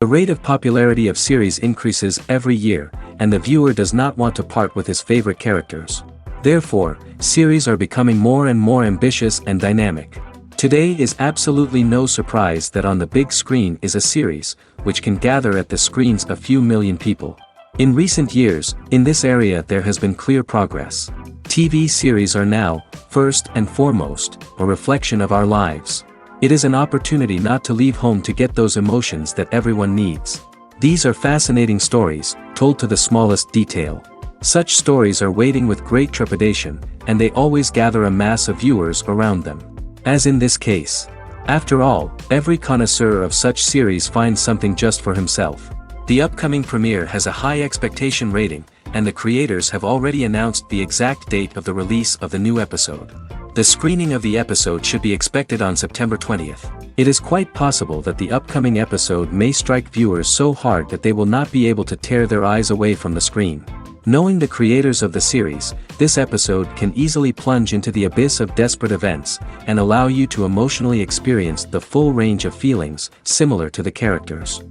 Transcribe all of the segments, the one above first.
The rate of popularity of series increases every year, and the viewer does not want to part with his favorite characters. Therefore, series are becoming more and more ambitious and dynamic. Today is absolutely no surprise that on the big screen is a series, which can gather at the screens a few million people. In recent years, in this area there has been clear progress. TV series are now, first and foremost, a reflection of our lives. It is an opportunity not to leave home to get those emotions that everyone needs. These are fascinating stories, told to the smallest detail. Such stories are waiting with great trepidation, and they always gather a mass of viewers around them. As in this case. After all, every connoisseur of such series finds something just for himself. The upcoming premiere has a high expectation rating, and the creators have already announced the exact date of the release of the new episode. The screening of the episode should be expected on September 20th. It is quite possible that the upcoming episode may strike viewers so hard that they will not be able to tear their eyes away from the screen. Knowing the creators of the series, this episode can easily plunge into the abyss of desperate events, and allow you to emotionally experience the full range of feelings, similar to the characters.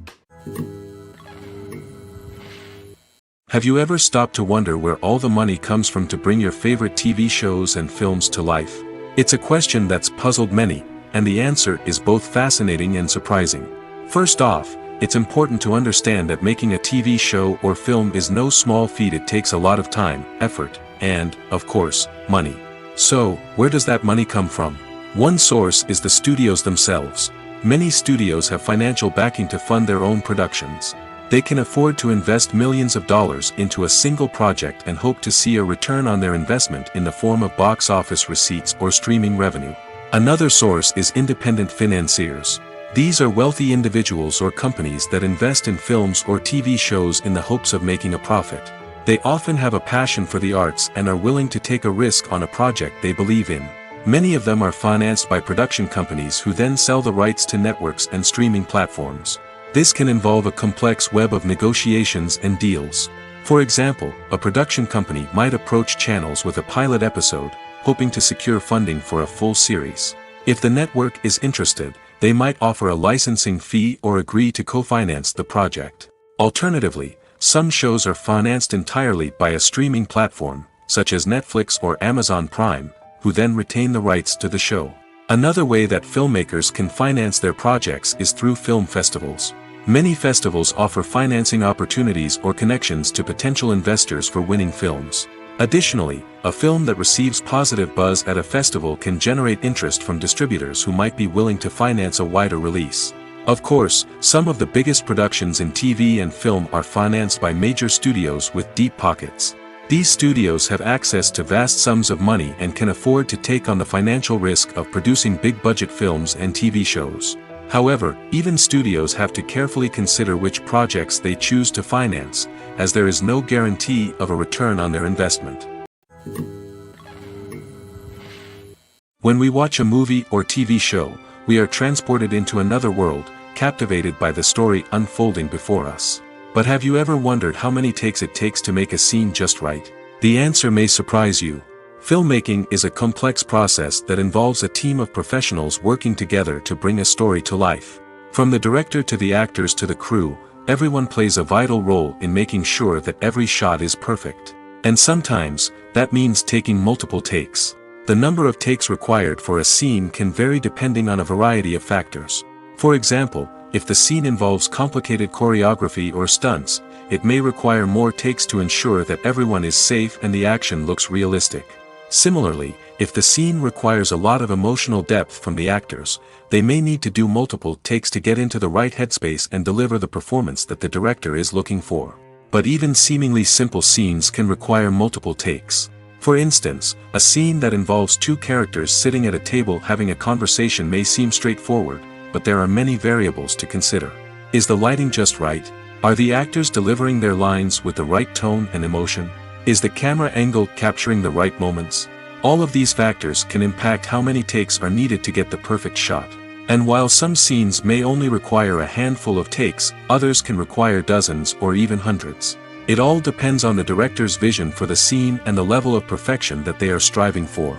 Have you ever stopped to wonder where all the money comes from to bring your favorite TV shows and films to life? It's a question that's puzzled many, and the answer is both fascinating and surprising. First off, it's important to understand that making a TV show or film is no small feat. It takes a lot of time, effort, and, of course, money. So, where does that money come from? One source is the studios themselves. Many studios have financial backing to fund their own productions. They can afford to invest millions of dollars into a single project and hope to see a return on their investment in the form of box office receipts or streaming revenue. Another source is independent financiers. These are wealthy individuals or companies that invest in films or TV shows in the hopes of making a profit. They often have a passion for the arts and are willing to take a risk on a project they believe in. Many of them are financed by production companies who then sell the rights to networks and streaming platforms. This can involve a complex web of negotiations and deals. For example, a production company might approach channels with a pilot episode, hoping to secure funding for a full series. If the network is interested, they might offer a licensing fee or agree to co-finance the project. Alternatively, some shows are financed entirely by a streaming platform, such as Netflix or Amazon Prime, who then retain the rights to the show. Another way that filmmakers can finance their projects is through film festivals. Many festivals offer financing opportunities or connections to potential investors for winning films. Additionally, a film that receives positive buzz at a festival can generate interest from distributors who might be willing to finance a wider release. Of course, some of the biggest productions in TV and film are financed by major studios with deep pockets. These studios have access to vast sums of money and can afford to take on the financial risk of producing big-budget films and TV shows. However, even studios have to carefully consider which projects they choose to finance, as there is no guarantee of a return on their investment. When we watch a movie or TV show, we are transported into another world, captivated by the story unfolding before us. But have you ever wondered how many takes it takes to make a scene just right? The answer may surprise you. Filmmaking is a complex process that involves a team of professionals working together to bring a story to life. From the director to the actors to the crew, everyone plays a vital role in making sure that every shot is perfect. And sometimes, that means taking multiple takes. The number of takes required for a scene can vary depending on a variety of factors. For example, If the scene involves complicated choreography or stunts, it may require more takes to ensure that everyone is safe and the action looks realistic. Similarly, if the scene requires a lot of emotional depth from the actors, they may need to do multiple takes to get into the right headspace and deliver the performance that the director is looking for. But even seemingly simple scenes can require multiple takes. For instance, a scene that involves two characters sitting at a table having a conversation may seem straightforward, but there are many variables to consider. Is the lighting just right? Are the actors delivering their lines with the right tone and emotion? Is the camera angle capturing the right moments? All of these factors can impact how many takes are needed to get the perfect shot. And while some scenes may only require a handful of takes, others can require dozens or even hundreds. It all depends on the director's vision for the scene and the level of perfection that they are striving for.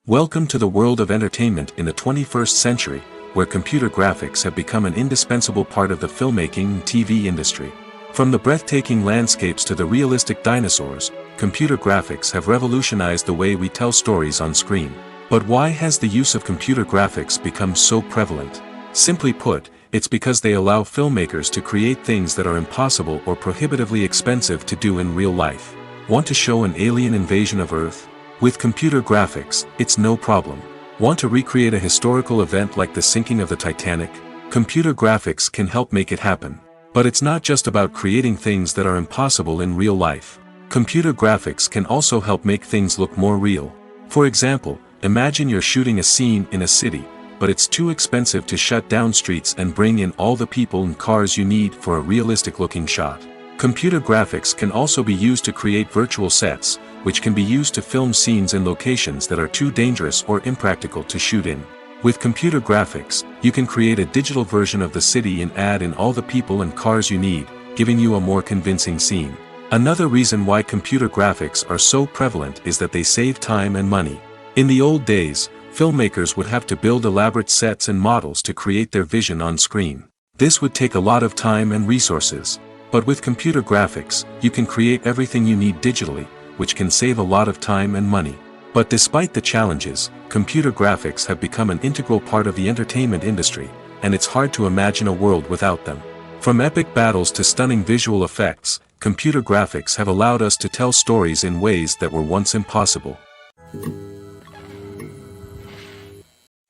Welcome to the world of entertainment in the 21st century, where computer graphics have become an indispensable part of the filmmaking and TV industry. From the breathtaking landscapes to the realistic dinosaurs, computer graphics have revolutionized the way we tell stories on screen. But why has the use of computer graphics become so prevalent? Simply put, it's because they allow filmmakers to create things that are impossible or prohibitively expensive to do in real life. Want to show an alien invasion of Earth? With computer graphics, it's no problem. Want to recreate a historical event like the sinking of the Titanic? Computer graphics can help make it happen. But it's not just about creating things that are impossible in real life. Computer graphics can also help make things look more real. For example, imagine you're shooting a scene in a city, but it's too expensive to shut down streets and bring in all the people and cars you need for a realistic-looking shot. Computer graphics can also be used to create virtual sets, which can be used to film scenes in locations that are too dangerous or impractical to shoot in. With computer graphics, you can create a digital version of the city and add in all the people and cars you need, giving you a more convincing scene. Another reason why computer graphics are so prevalent is that they save time and money. In the old days, filmmakers would have to build elaborate sets and models to create their vision on screen. This would take a lot of time and resources. But with computer graphics, you can create everything you need digitally, which can save a lot of time and money. But despite the challenges, computer graphics have become an integral part of the entertainment industry, and it's hard to imagine a world without them. From epic battles to stunning visual effects, computer graphics have allowed us to tell stories in ways that were once impossible.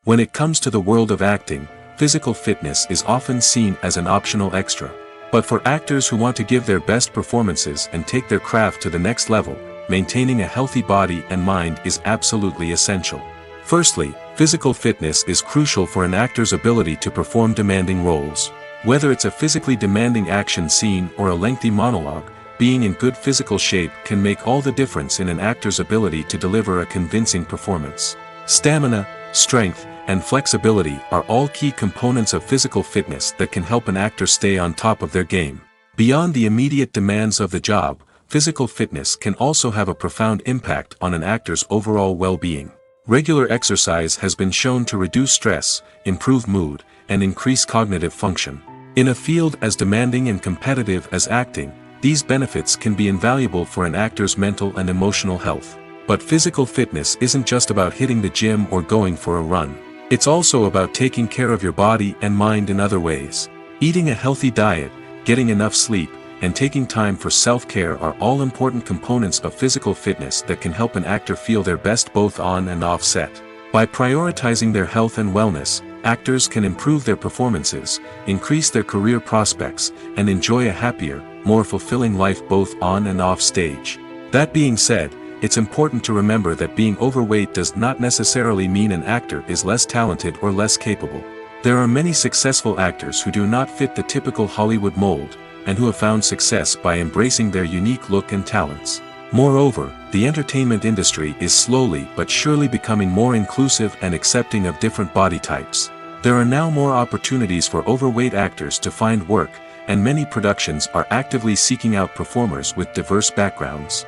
When it comes to the world of acting, physical fitness is often seen as an optional extra. But for actors who want to give their best performances and take their craft to the next level, maintaining a healthy body and mind is absolutely essential. Firstly, physical fitness is crucial for an actor's ability to perform demanding roles. Whether it's a physically demanding action scene or a lengthy monologue, being in good physical shape can make all the difference in an actor's ability to deliver a convincing performance. Stamina, strength, and flexibility are all key components of physical fitness that can help an actor stay on top of their game. Beyond the immediate demands of the job, physical fitness can also have a profound impact on an actor's overall well-being. Regular exercise has been shown to reduce stress, improve mood, and increase cognitive function. In a field as demanding and competitive as acting, these benefits can be invaluable for an actor's mental and emotional health. But physical fitness isn't just about hitting the gym or going for a run. It's also about taking care of your body and mind in other ways. Eating a healthy diet, getting enough sleep, and taking time for self-care are all important components of physical fitness that can help an actor feel their best both on and off set. By prioritizing their health and wellness, actors can improve their performances, increase their career prospects, and enjoy a happier, more fulfilling life both on and off stage. That being said, it's important to remember that being overweight does not necessarily mean an actor is less talented or less capable. There are many successful actors who do not fit the typical Hollywood mold, and who have found success by embracing their unique look and talents. Moreover, the entertainment industry is slowly but surely becoming more inclusive and accepting of different body types. There are now more opportunities for overweight actors to find work, and many productions are actively seeking out performers with diverse backgrounds.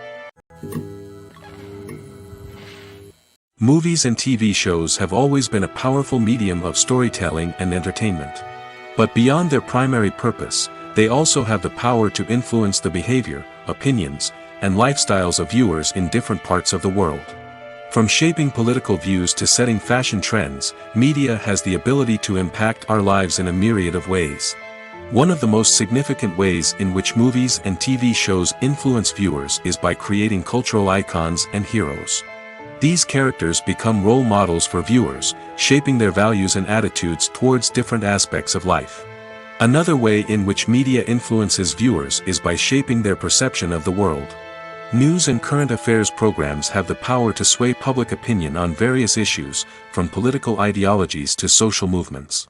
Movies and TV shows have always been a powerful medium of storytelling and entertainment. But beyond their primary purpose, they also have the power to influence the behavior, opinions, and lifestyles of viewers in different parts of the world. From shaping political views to setting fashion trends, media has the ability to impact our lives in a myriad of ways. One of the most significant ways in which movies and TV shows influence viewers is by creating cultural icons and heroes. These characters become role models for viewers, shaping their values and attitudes towards different aspects of life. Another way in which media influences viewers is by shaping their perception of the world. News and current affairs programs have the power to sway public opinion on various issues, from political ideologies to social movements.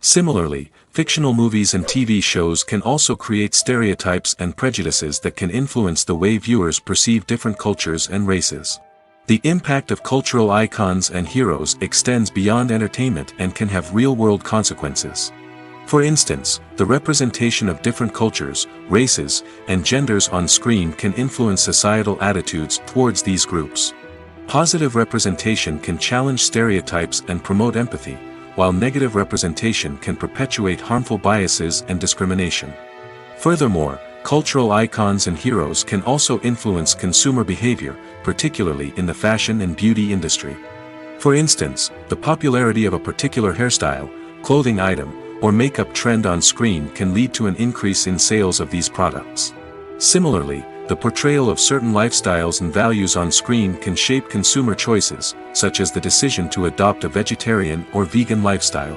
Similarly, fictional movies and TV shows can also create stereotypes and prejudices that can influence the way viewers perceive different cultures and races. The impact of cultural icons and heroes extends beyond entertainment and can have real-world consequences. For instance, the representation of different cultures, races, and genders on screen can influence societal attitudes towards these groups. Positive representation can challenge stereotypes and promote empathy, while negative representation can perpetuate harmful biases and discrimination. Furthermore, cultural icons and heroes can also influence consumer behavior, particularly in the fashion and beauty industry. For instance, the popularity of a particular hairstyle, clothing item, or makeup trend on screen can lead to an increase in sales of these products. Similarly, the portrayal of certain lifestyles and values on screen can shape consumer choices, such as the decision to adopt a vegetarian or vegan lifestyle.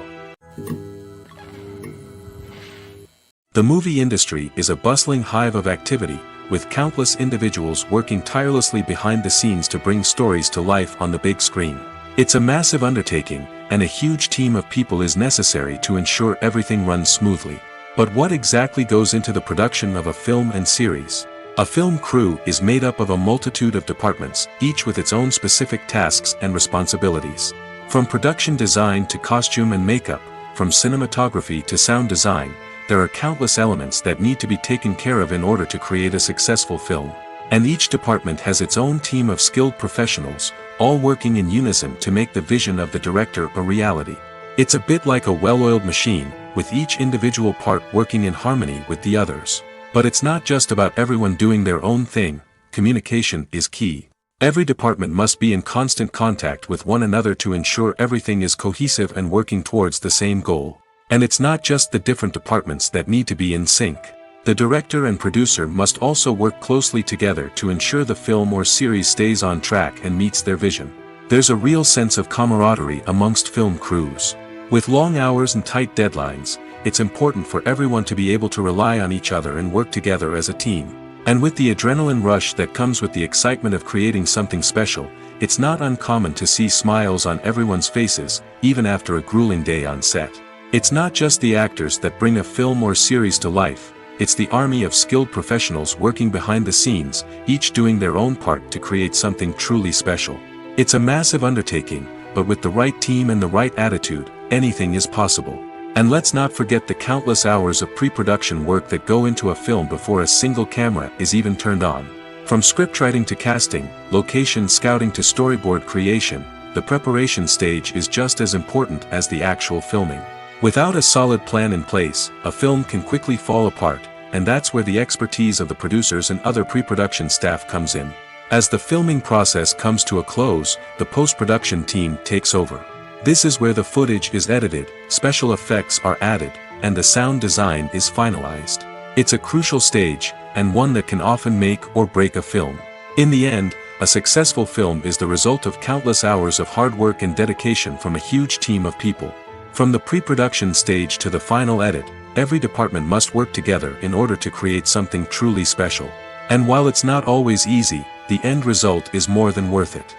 The movie industry is a bustling hive of activity, with countless individuals working tirelessly behind the scenes to bring stories to life on the big screen. It's a massive undertaking, and a huge team of people is necessary to ensure everything runs smoothly. But what exactly goes into the production of a film and series? A film crew is made up of a multitude of departments, each with its own specific tasks and responsibilities. From production design to costume and makeup, from cinematography to sound design, there are countless elements that need to be taken care of in order to create a successful film. And each department has its own team of skilled professionals, all working in unison to make the vision of the director a reality. It's a bit like a well-oiled machine, with each individual part working in harmony with the others. But it's not just about everyone doing their own thing. Communication is key. Every department must be in constant contact with one another to ensure everything is cohesive and working towards the same goal. And it's not just the different departments that need to be in sync. The director and producer must also work closely together to ensure the film or series stays on track and meets their vision. There's a real sense of camaraderie amongst film crews. With long hours and tight deadlines, it's important for everyone to be able to rely on each other and work together as a team. And with the adrenaline rush that comes with the excitement of creating something special, it's not uncommon to see smiles on everyone's faces, even after a grueling day on set. It's not just the actors that bring a film or series to life. It's the army of skilled professionals working behind the scenes, each doing their own part to create something truly special. It's a massive undertaking, but with the right team and the right attitude, anything is possible. And let's not forget the countless hours of pre-production work that go into a film before a single camera is even turned on. From scriptwriting to casting, location scouting to storyboard creation, the preparation stage is just as important as the actual filming. Without a solid plan in place, a film can quickly fall apart, and that's where the expertise of the producers and other pre-production staff comes in. As the filming process comes to a close, the post-production team takes over. This is where the footage is edited, special effects are added, and the sound design is finalized. It's a crucial stage, and one that can often make or break a film. In the end, a successful film is the result of countless hours of hard work and dedication from a huge team of people. From the pre-production stage to the final edit, every department must work together in order to create something truly special. And while it's not always easy, the end result is more than worth it.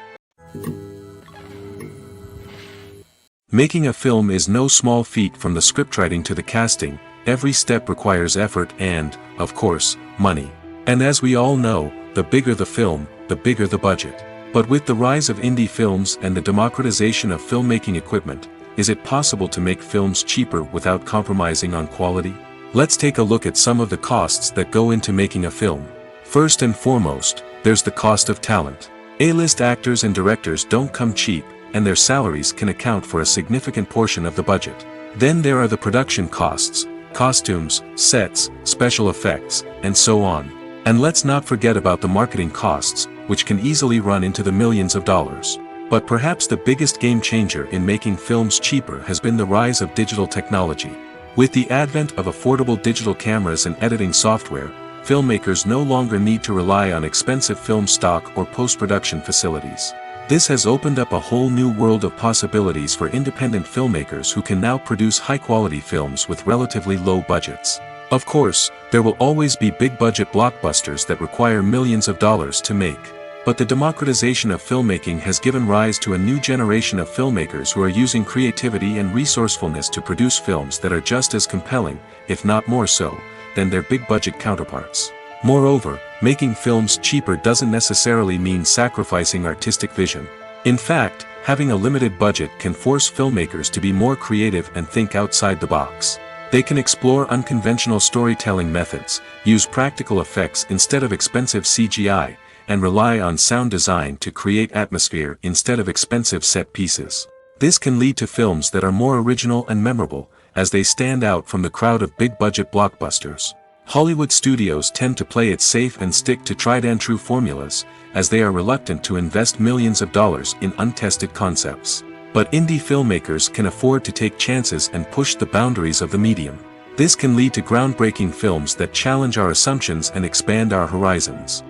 Making a film is no small feat. From the scriptwriting to the casting, every step requires effort and, of course, money. And as we all know, the bigger the film, the bigger the budget. But with the rise of indie films and the democratization of filmmaking equipment, is it possible to make films cheaper without compromising on quality? Let's take a look at some of the costs that go into making a film. First and foremost, there's the cost of talent. A-list actors and directors don't come cheap, and their salaries can account for a significant portion of the budget. Then there are the production costs, costumes, sets, special effects, and so on. And let's not forget about the marketing costs, which can easily run into the millions of dollars. But perhaps the biggest game changer in making films cheaper has been the rise of digital technology. With the advent of affordable digital cameras and editing software, filmmakers no longer need to rely on expensive film stock or post-production facilities. This has opened up a whole new world of possibilities for independent filmmakers who can now produce high-quality films with relatively low budgets. Of course, there will always be big-budget blockbusters that require millions of dollars to make. But the democratization of filmmaking has given rise to a new generation of filmmakers who are using creativity and resourcefulness to produce films that are just as compelling, if not more so, than their big-budget counterparts. Moreover, making films cheaper doesn't necessarily mean sacrificing artistic vision. In fact, having a limited budget can force filmmakers to be more creative and think outside the box. They can explore unconventional storytelling methods, use practical effects instead of expensive CGI, and rely on sound design to create atmosphere instead of expensive set pieces. This can lead to films that are more original and memorable, as they stand out from the crowd of big-budget blockbusters. Hollywood studios tend to play it safe and stick to tried-and-true formulas, as they are reluctant to invest millions of dollars in untested concepts. But indie filmmakers can afford to take chances and push the boundaries of the medium. This can lead to groundbreaking films that challenge our assumptions and expand our horizons.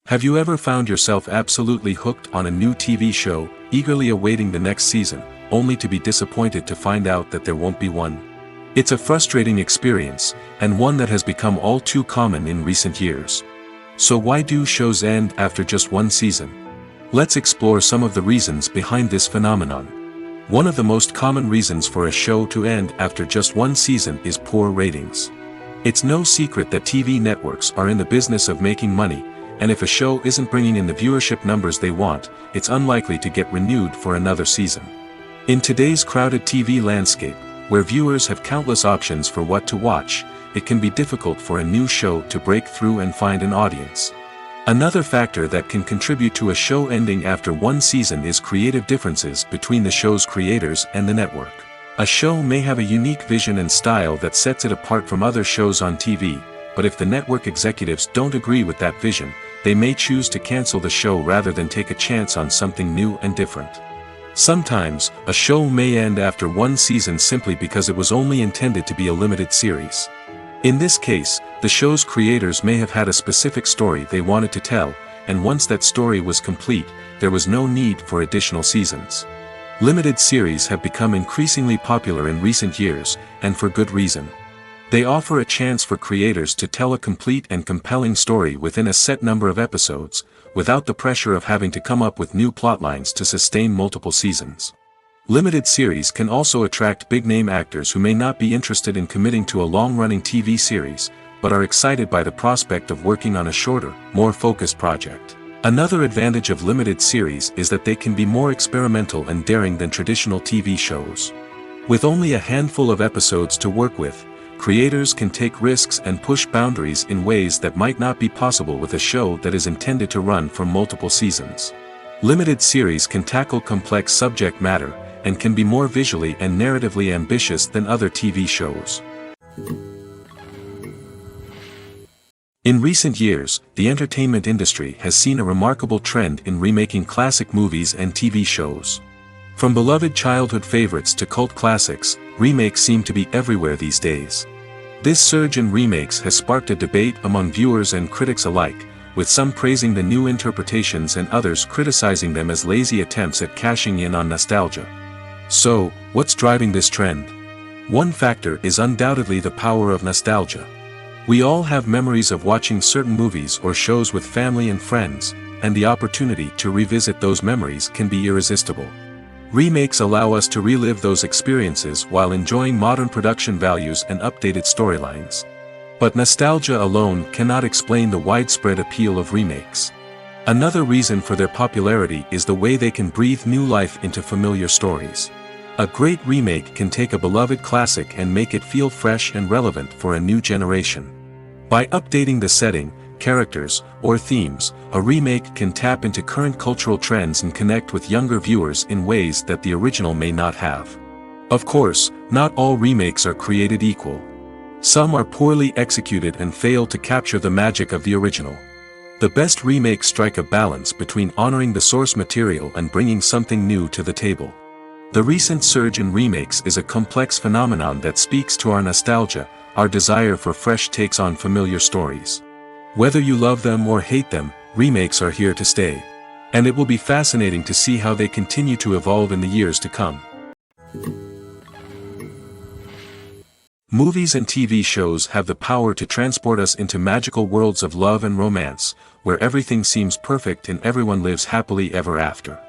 Have you ever found yourself absolutely hooked on a new TV show, eagerly awaiting the next season, only to be disappointed to find out that there won't be one? It's a frustrating experience, and one that has become all too common in recent years. So why do shows end after just one season? Let's explore some of the reasons behind this phenomenon. One of the most common reasons for a show to end after just one season is poor ratings. It's no secret that TV networks are in the business of making money, and if a show isn't bringing in the viewership numbers they want, it's unlikely to get renewed for another season. In today's crowded TV landscape, where viewers have countless options for what to watch, it can be difficult for a new show to break through and find an audience. Another factor that can contribute to a show ending after one season is creative differences between the show's creators and the network. A show may have a unique vision and style that sets it apart from other shows on TV, but if the network executives don't agree with that vision, they may choose to cancel the show rather than take a chance on something new and different. Sometimes, a show may end after one season simply because it was only intended to be a limited series. In this case, the show's creators may have had a specific story they wanted to tell, and once that story was complete, there was no need for additional seasons. Limited series have become increasingly popular in recent years, and for good reason. They offer a chance for creators to tell a complete and compelling story within a set number of episodes, without the pressure of having to come up with new plotlines to sustain multiple seasons. Limited series can also attract big-name actors who may not be interested in committing to a long-running TV series, but are excited by the prospect of working on a shorter, more focused project. Another advantage of limited series is that they can be more experimental and daring than traditional TV shows. With only a handful of episodes to work with, creators can take risks and push boundaries in ways that might not be possible with a show that is intended to run for multiple seasons. Limited series can tackle complex subject matter, and can be more visually and narratively ambitious than other TV shows. In recent years, the entertainment industry has seen a remarkable trend in remaking classic movies and TV shows. From beloved childhood favorites to cult classics, remakes seem to be everywhere these days. This surge in remakes has sparked a debate among viewers and critics alike, with some praising the new interpretations and others criticizing them as lazy attempts at cashing in on nostalgia. So, what's driving this trend? One factor is undoubtedly the power of nostalgia. We all have memories of watching certain movies or shows with family and friends, and the opportunity to revisit those memories can be irresistible. Remakes allow us to relive those experiences while enjoying modern production values and updated storylines. But nostalgia alone cannot explain the widespread appeal of remakes. Another reason for their popularity is the way they can breathe new life into familiar stories. A great remake can take a beloved classic and make it feel fresh and relevant for a new generation. By updating the setting, characters, or themes, a remake can tap into current cultural trends and connect with younger viewers in ways that the original may not have. Of course, not all remakes are created equal. Some are poorly executed and fail to capture the magic of the original. The best remakes strike a balance between honoring the source material and bringing something new to the table. The recent surge in remakes is a complex phenomenon that speaks to our nostalgia, our desire for fresh takes on familiar stories. Whether you love them or hate them, remakes are here to stay. And it will be fascinating to see how they continue to evolve in the years to come. Movies and TV shows have the power to transport us into magical worlds of love and romance, where everything seems perfect and everyone lives happily ever after.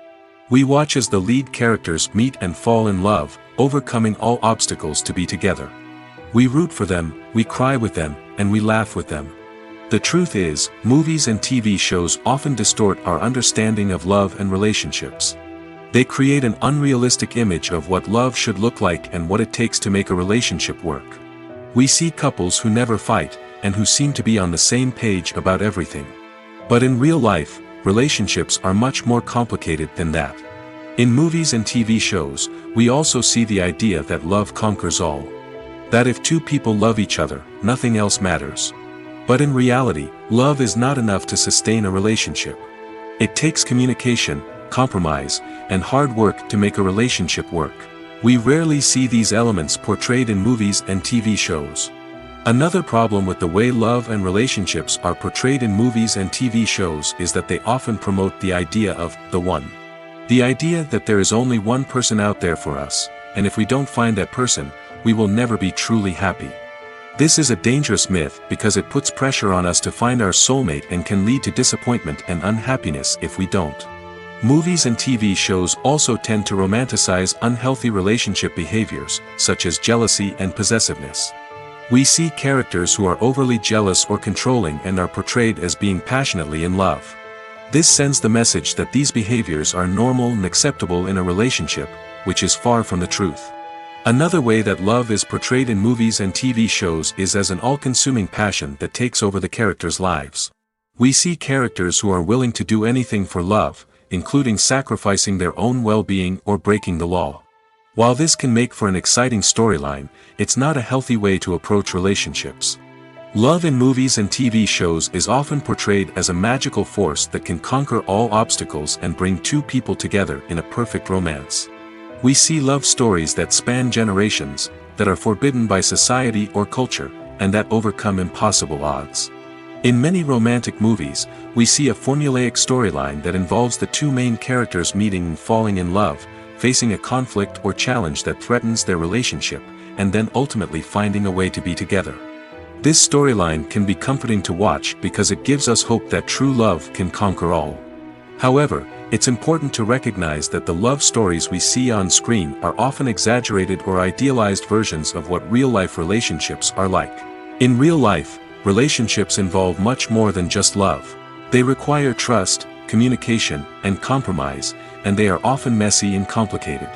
We watch as the lead characters meet and fall in love, overcoming all obstacles to be together. We root for them, we cry with them, and we laugh with them. The truth is, movies and TV shows often distort our understanding of love and relationships. They create an unrealistic image of what love should look like and what it takes to make a relationship work. We see couples who never fight, and who seem to be on the same page about everything. But in real life, relationships are much more complicated than that. In movies and TV shows, we also see the idea that love conquers all. That if two people love each other, nothing else matters. But in reality, love is not enough to sustain a relationship. It takes communication, compromise, and hard work to make a relationship work. We rarely see these elements portrayed in movies and TV shows. Another problem with the way love and relationships are portrayed in movies and TV shows is that they often promote the idea of the one. The idea that there is only one person out there for us, and if we don't find that person, we will never be truly happy. This is a dangerous myth because it puts pressure on us to find our soulmate and can lead to disappointment and unhappiness if we don't. Movies and TV shows also tend to romanticize unhealthy relationship behaviors, such as jealousy and possessiveness. We see characters who are overly jealous or controlling and are portrayed as being passionately in love. This sends the message that these behaviors are normal and acceptable in a relationship, which is far from the truth. Another way that love is portrayed in movies and TV shows is as an all-consuming passion that takes over the characters' lives. We see characters who are willing to do anything for love, including sacrificing their own well-being or breaking the law. While this can make for an exciting storyline, it's not a healthy way to approach relationships. Love in movies and TV shows is often portrayed as a magical force that can conquer all obstacles and bring two people together in a perfect romance. We see love stories that span generations, that are forbidden by society or culture, and that overcome impossible odds. In many romantic movies, we see a formulaic storyline that involves the two main characters meeting and falling in love, facing a conflict or challenge that threatens their relationship, and then ultimately finding a way to be together. This storyline can be comforting to watch because it gives us hope that true love can conquer all. However, it's important to recognize that the love stories we see on screen are often exaggerated or idealized versions of what real-life relationships are like. In real life, relationships involve much more than just love. They require trust, communication, and compromise, and they are often messy and complicated.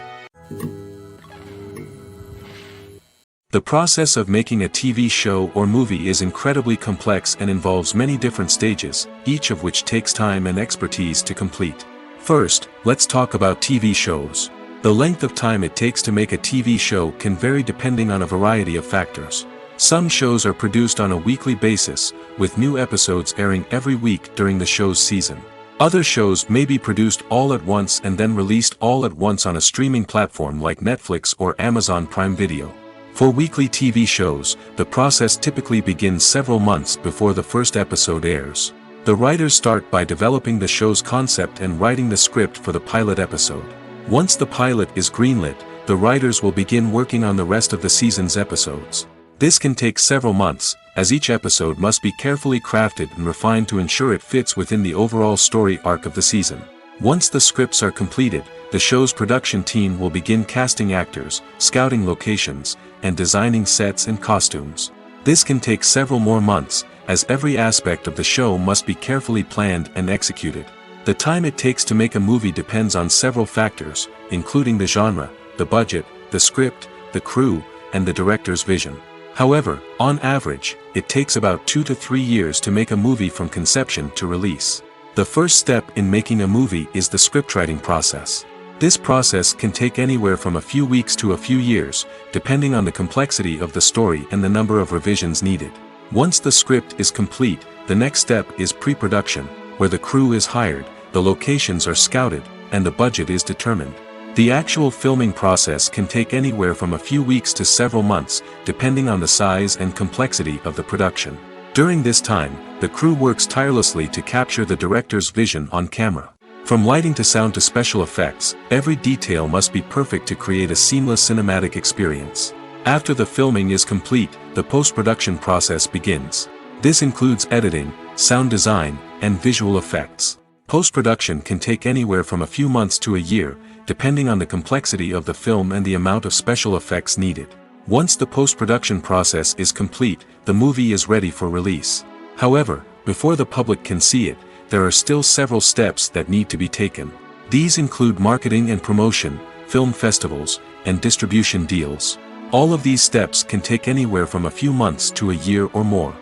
The process of making a TV show or movie is incredibly complex and involves many different stages, each of which takes time and expertise to complete. First, let's talk about TV shows. The length of time it takes to make a TV show can vary depending on a variety of factors. Some shows are produced on a weekly basis, with new episodes airing every week during the show's season. Other shows may be produced all at once and then released all at once on a streaming platform like Netflix or Amazon Prime Video. For weekly TV shows, the process typically begins several months before the first episode airs. The writers start by developing the show's concept and writing the script for the pilot episode. Once the pilot is greenlit, the writers will begin working on the rest of the season's episodes. This can take several months, as each episode must be carefully crafted and refined to ensure it fits within the overall story arc of the season. Once the scripts are completed, the show's production team will begin casting actors, scouting locations, and designing sets and costumes. This can take several more months, as every aspect of the show must be carefully planned and executed. The time it takes to make a movie depends on several factors, including the genre, the budget, the script, the crew, and the director's vision. However, on average, it takes about 2 to 3 years to make a movie from conception to release. The first step in making a movie is the scriptwriting process. This process can take anywhere from a few weeks to a few years, depending on the complexity of the story and the number of revisions needed. Once the script is complete, the next step is pre-production, where the crew is hired, the locations are scouted, and the budget is determined. The actual filming process can take anywhere from a few weeks to several months, depending on the size and complexity of the production. During this time, the crew works tirelessly to capture the director's vision on camera. From lighting to sound to special effects, every detail must be perfect to create a seamless cinematic experience. After the filming is complete, the post-production process begins. This includes editing, sound design, and visual effects. Post-production can take anywhere from a few months to a year, depending on the complexity of the film and the amount of special effects needed. Once the post-production process is complete, the movie is ready for release. However, before the public can see it, there are still several steps that need to be taken. These include marketing and promotion, film festivals, and distribution deals. All of these steps can take anywhere from a few months to a year or more.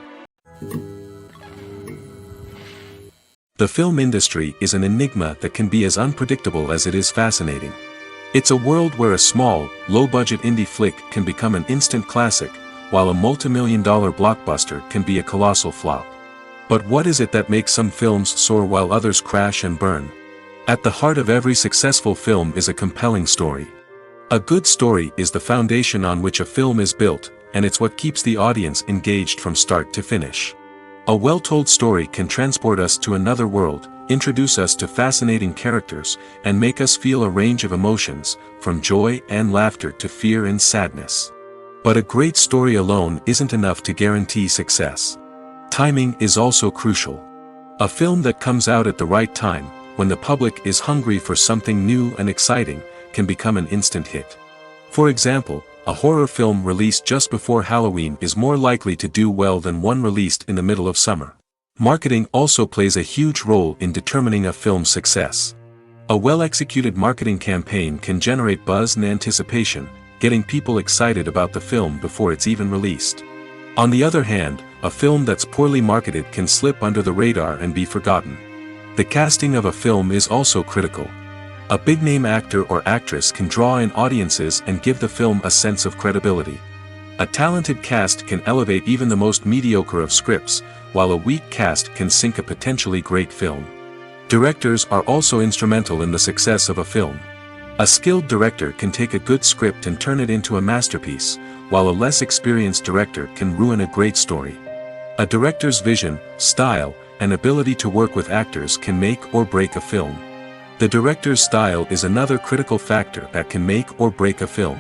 The film industry is an enigma that can be as unpredictable as it is fascinating. It's a world where a small, low-budget indie flick can become an instant classic, while a multi-million-dollar blockbuster can be a colossal flop. But what is it that makes some films soar while others crash and burn? At the heart of every successful film is a compelling story. A good story is the foundation on which a film is built, and it's what keeps the audience engaged from start to finish. A well-told story can transport us to another world, introduce us to fascinating characters, and make us feel a range of emotions, from joy and laughter to fear and sadness. But a great story alone isn't enough to guarantee success. Timing is also crucial. A film that comes out at the right time, when the public is hungry for something new and exciting, can become an instant hit. For example, a horror film released just before Halloween is more likely to do well than one released in the middle of summer. Marketing also plays a huge role in determining a film's success. A well-executed marketing campaign can generate buzz and anticipation, getting people excited about the film before it's even released. On the other hand, a film that's poorly marketed can slip under the radar and be forgotten. The casting of a film is also critical. A big-name actor or actress can draw in audiences and give the film a sense of credibility. A talented cast can elevate even the most mediocre of scripts, while a weak cast can sink a potentially great film. Directors are also instrumental in the success of a film. A skilled director can take a good script and turn it into a masterpiece, while a less experienced director can ruin a great story. A director's vision, style, and ability to work with actors can make or break a film. The director's style is another critical factor that can make or break a film.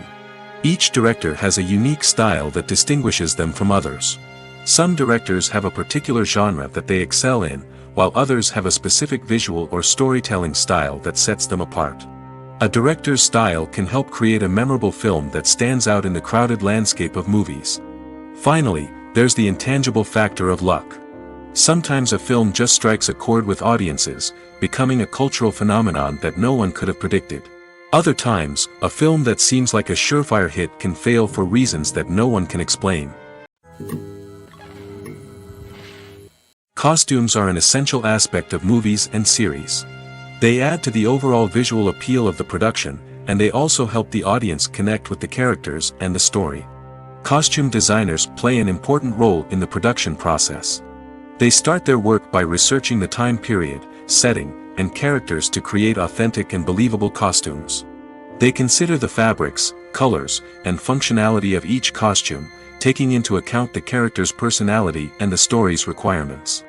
Each director has a unique style that distinguishes them from others. Some directors have a particular genre that they excel in, while others have a specific visual or storytelling style that sets them apart. A director's style can help create a memorable film that stands out in the crowded landscape of movies. Finally, there's the intangible factor of luck. Sometimes a film just strikes a chord with audiences, becoming a cultural phenomenon that no one could have predicted. Other times, a film that seems like a surefire hit can fail for reasons that no one can explain. Costumes are an essential aspect of movies and series. They add to the overall visual appeal of the production, and they also help the audience connect with the characters and the story. Costume designers play an important role in the production process. They start their work by researching the time period, setting, and characters to create authentic and believable costumes. They consider the fabrics, colors, and functionality of each costume, taking into account the character's personality and the story's requirements.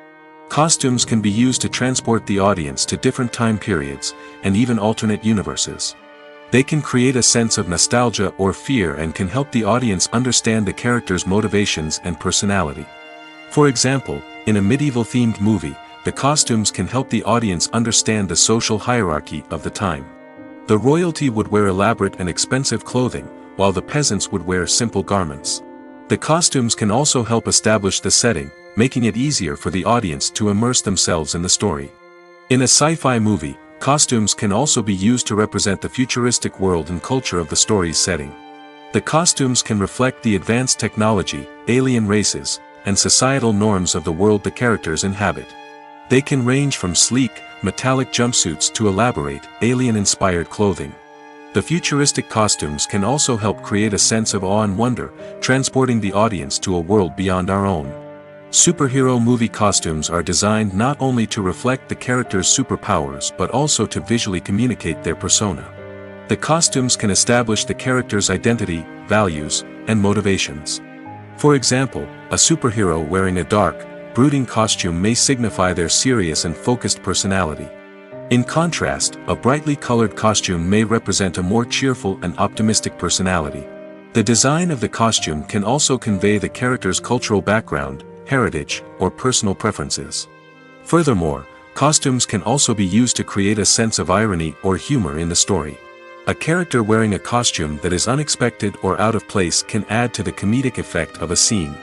Costumes can be used to transport the audience to different time periods, and even alternate universes. They can create a sense of nostalgia or fear and can help the audience understand the character's motivations and personality. For example, in a medieval-themed movie, the costumes can help the audience understand the social hierarchy of the time. The royalty would wear elaborate and expensive clothing, while the peasants would wear simple garments. The costumes can also help establish the setting, making it easier for the audience to immerse themselves in the story. In a sci-fi movie, costumes can also be used to represent the futuristic world and culture of the story's setting. The costumes can reflect the advanced technology, alien races, and societal norms of the world the characters inhabit. They can range from sleek, metallic jumpsuits to elaborate, alien-inspired clothing. The futuristic costumes can also help create a sense of awe and wonder, transporting the audience to a world beyond our own. Superhero movie costumes are designed not only to reflect the character's superpowers but also to visually communicate their persona. The costumes can establish the character's identity, values, and motivations. For example, a superhero wearing a dark, brooding costume may signify their serious and focused personality. In contrast, a brightly colored costume may represent a more cheerful and optimistic personality. The design of the costume can also convey the character's cultural background, heritage, or personal preferences. Furthermore, costumes can also be used to create a sense of irony or humor in the story. A character wearing a costume that is unexpected or out of place can add to the comedic effect of a scene.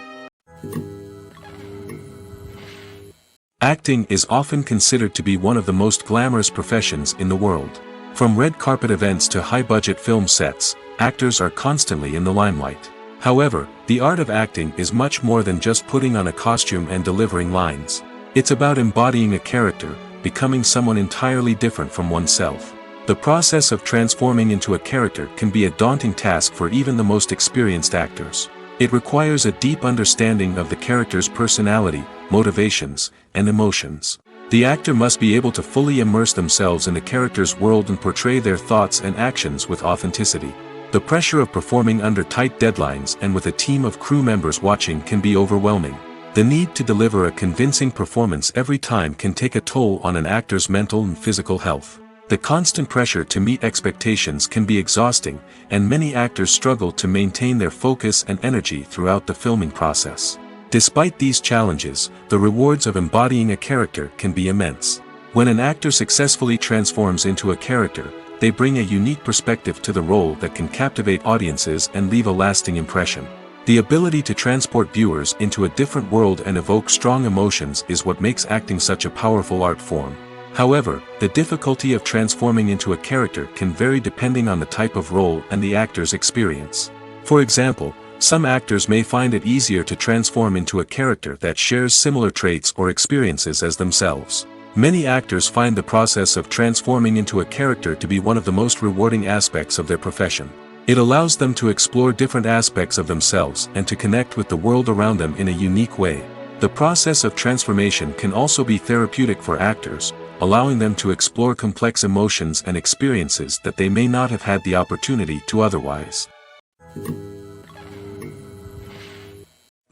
Acting is often considered to be one of the most glamorous professions in the world. From red carpet events to high-budget film sets, actors are constantly in the limelight. However, the art of acting is much more than just putting on a costume and delivering lines. It's about embodying a character, becoming someone entirely different from oneself. The process of transforming into a character can be a daunting task for even the most experienced actors. It requires a deep understanding of the character's personality, motivations, and emotions. The actor must be able to fully immerse themselves in the character's world and portray their thoughts and actions with authenticity. The pressure of performing under tight deadlines and with a team of crew members watching can be overwhelming. The need to deliver a convincing performance every time can take a toll on an actor's mental and physical health. The constant pressure to meet expectations can be exhausting, and many actors struggle to maintain their focus and energy throughout the filming process. Despite these challenges, the rewards of embodying a character can be immense. When an actor successfully transforms into a character, they bring a unique perspective to the role that can captivate audiences and leave a lasting impression. The ability to transport viewers into a different world and evoke strong emotions is what makes acting such a powerful art form. However, the difficulty of transforming into a character can vary depending on the type of role and the actor's experience. For example, some actors may find it easier to transform into a character that shares similar traits or experiences as themselves. Many actors find the process of transforming into a character to be one of the most rewarding aspects of their profession. It allows them to explore different aspects of themselves and to connect with the world around them in a unique way. The process of transformation can also be therapeutic for actors, allowing them to explore complex emotions and experiences that they may not have had the opportunity to otherwise.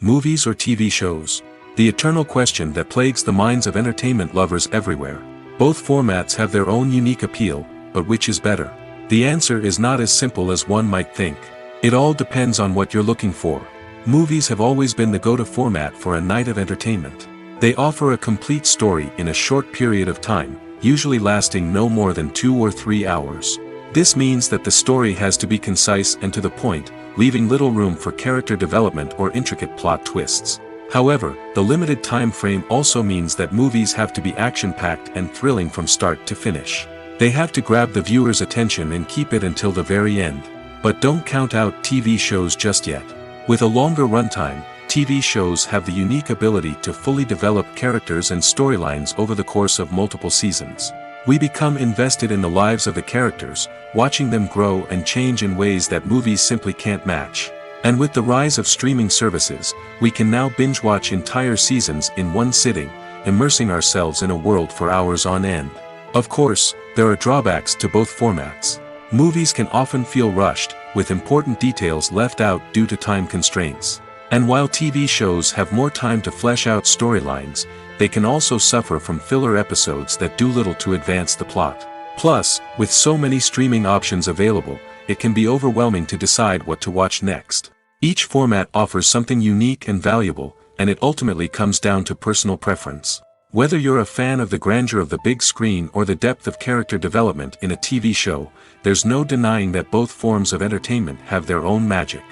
Movies or TV shows? The eternal question that plagues the minds of entertainment lovers everywhere. Both formats have their own unique appeal, but which is better? The answer is not as simple as one might think. It all depends on what you're looking for. Movies have always been the go-to format for a night of entertainment. They offer a complete story in a short period of time, usually lasting no more than 2 or 3 hours. This means that the story has to be concise and to the point, leaving little room for character development or intricate plot twists. However, the limited time frame also means that movies have to be action-packed and thrilling from start to finish. They have to grab the viewer's attention and keep it until the very end. But don't count out TV shows just yet. With a longer runtime, TV shows have the unique ability to fully develop characters and storylines over the course of multiple seasons. We become invested in the lives of the characters, watching them grow and change in ways that movies simply can't match. And with the rise of streaming services, we can now binge-watch entire seasons in one sitting, immersing ourselves in a world for hours on end. Of course, there are drawbacks to both formats. Movies can often feel rushed, with important details left out due to time constraints. And while TV shows have more time to flesh out storylines, they can also suffer from filler episodes that do little to advance the plot. Plus, with so many streaming options available, it can be overwhelming to decide what to watch next. Each format offers something unique and valuable, and it ultimately comes down to personal preference. Whether you're a fan of the grandeur of the big screen or the depth of character development in a TV show, there's no denying that both forms of entertainment have their own magic.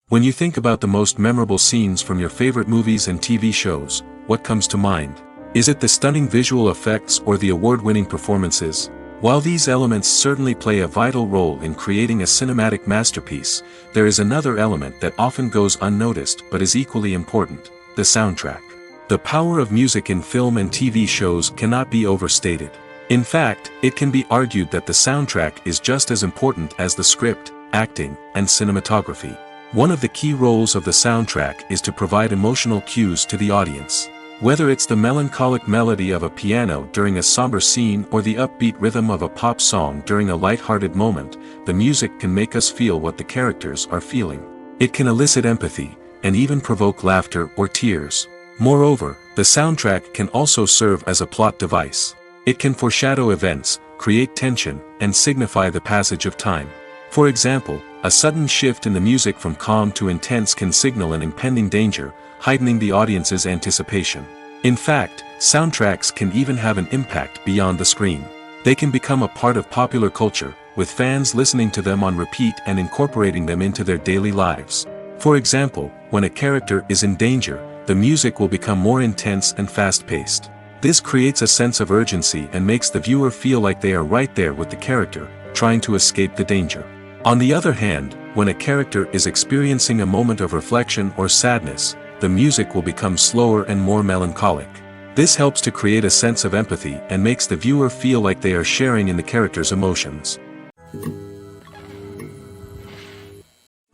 When you think about the most memorable scenes from your favorite movies and TV shows, what comes to mind? Is it the stunning visual effects or the award-winning performances? While these elements certainly play a vital role in creating a cinematic masterpiece, there is another element that often goes unnoticed but is equally important: the soundtrack. The power of music in film and TV shows cannot be overstated. In fact, it can be argued that the soundtrack is just as important as the script, acting, and cinematography. One of the key roles of the soundtrack is to provide emotional cues to the audience. Whether it's the melancholic melody of a piano during a somber scene or the upbeat rhythm of a pop song during a light-hearted moment, the music can make us feel what the characters are feeling. It can elicit empathy, and even provoke laughter or tears. Moreover, the soundtrack can also serve as a plot device. It can foreshadow events, create tension, and signify the passage of time. For example, a sudden shift in the music from calm to intense can signal an impending danger, heightening the audience's anticipation. In fact, soundtracks can even have an impact beyond the screen. They can become a part of popular culture, with fans listening to them on repeat and incorporating them into their daily lives. For example, when a character is in danger, the music will become more intense and fast-paced. This creates a sense of urgency and makes the viewer feel like they are right there with the character, trying to escape the danger. On the other hand, when a character is experiencing a moment of reflection or sadness, the music will become slower and more melancholic. This helps to create a sense of empathy and makes the viewer feel like they are sharing in the character's emotions.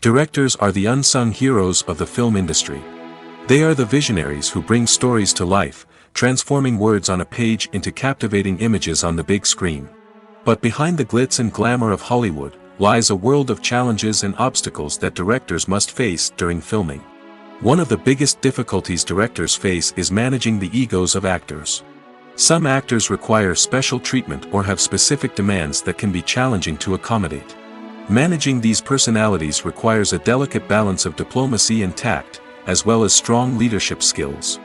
Directors are the unsung heroes of the film industry. They are the visionaries who bring stories to life, transforming words on a page into captivating images on the big screen. But behind the glitz and glamour of Hollywood lies a world of challenges and obstacles that directors must face during filming. One of the biggest difficulties directors face is managing the egos of actors. Some actors require special treatment or have specific demands that can be challenging to accommodate. Managing these personalities requires a delicate balance of diplomacy and tact, as well as strong leadership skills.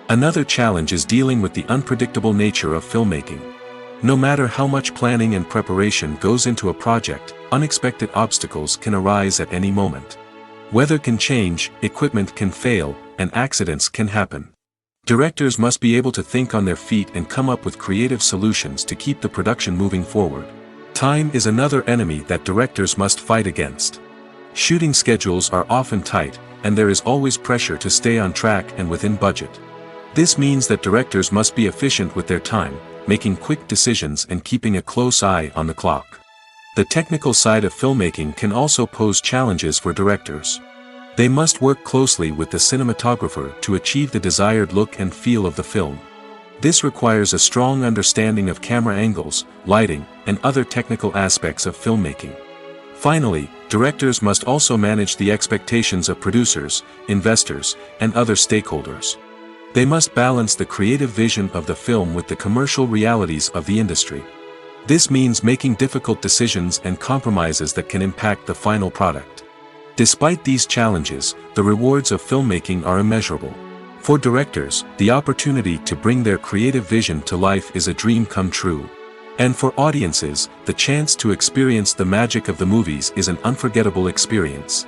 Another challenge is dealing with the unpredictable nature of filmmaking. No matter how much planning and preparation goes into a project, unexpected obstacles can arise at any moment. Weather can change, equipment can fail, and accidents can happen. Directors must be able to think on their feet and come up with creative solutions to keep the production moving forward. Time is another enemy that directors must fight against. Shooting schedules are often tight, and there is always pressure to stay on track and within budget. This means that directors must be efficient with their time, making quick decisions and keeping a close eye on the clock. The technical side of filmmaking can also pose challenges for directors. They must work closely with the cinematographer to achieve the desired look and feel of the film. This requires a strong understanding of camera angles, lighting, and other technical aspects of filmmaking. Finally, directors must also manage the expectations of producers, investors, and other stakeholders. They must balance the creative vision of the film with the commercial realities of the industry. This means making difficult decisions and compromises that can impact the final product. Despite these challenges, the rewards of filmmaking are immeasurable. For directors, the opportunity to bring their creative vision to life is a dream come true. And for audiences, the chance to experience the magic of the movies is an unforgettable experience.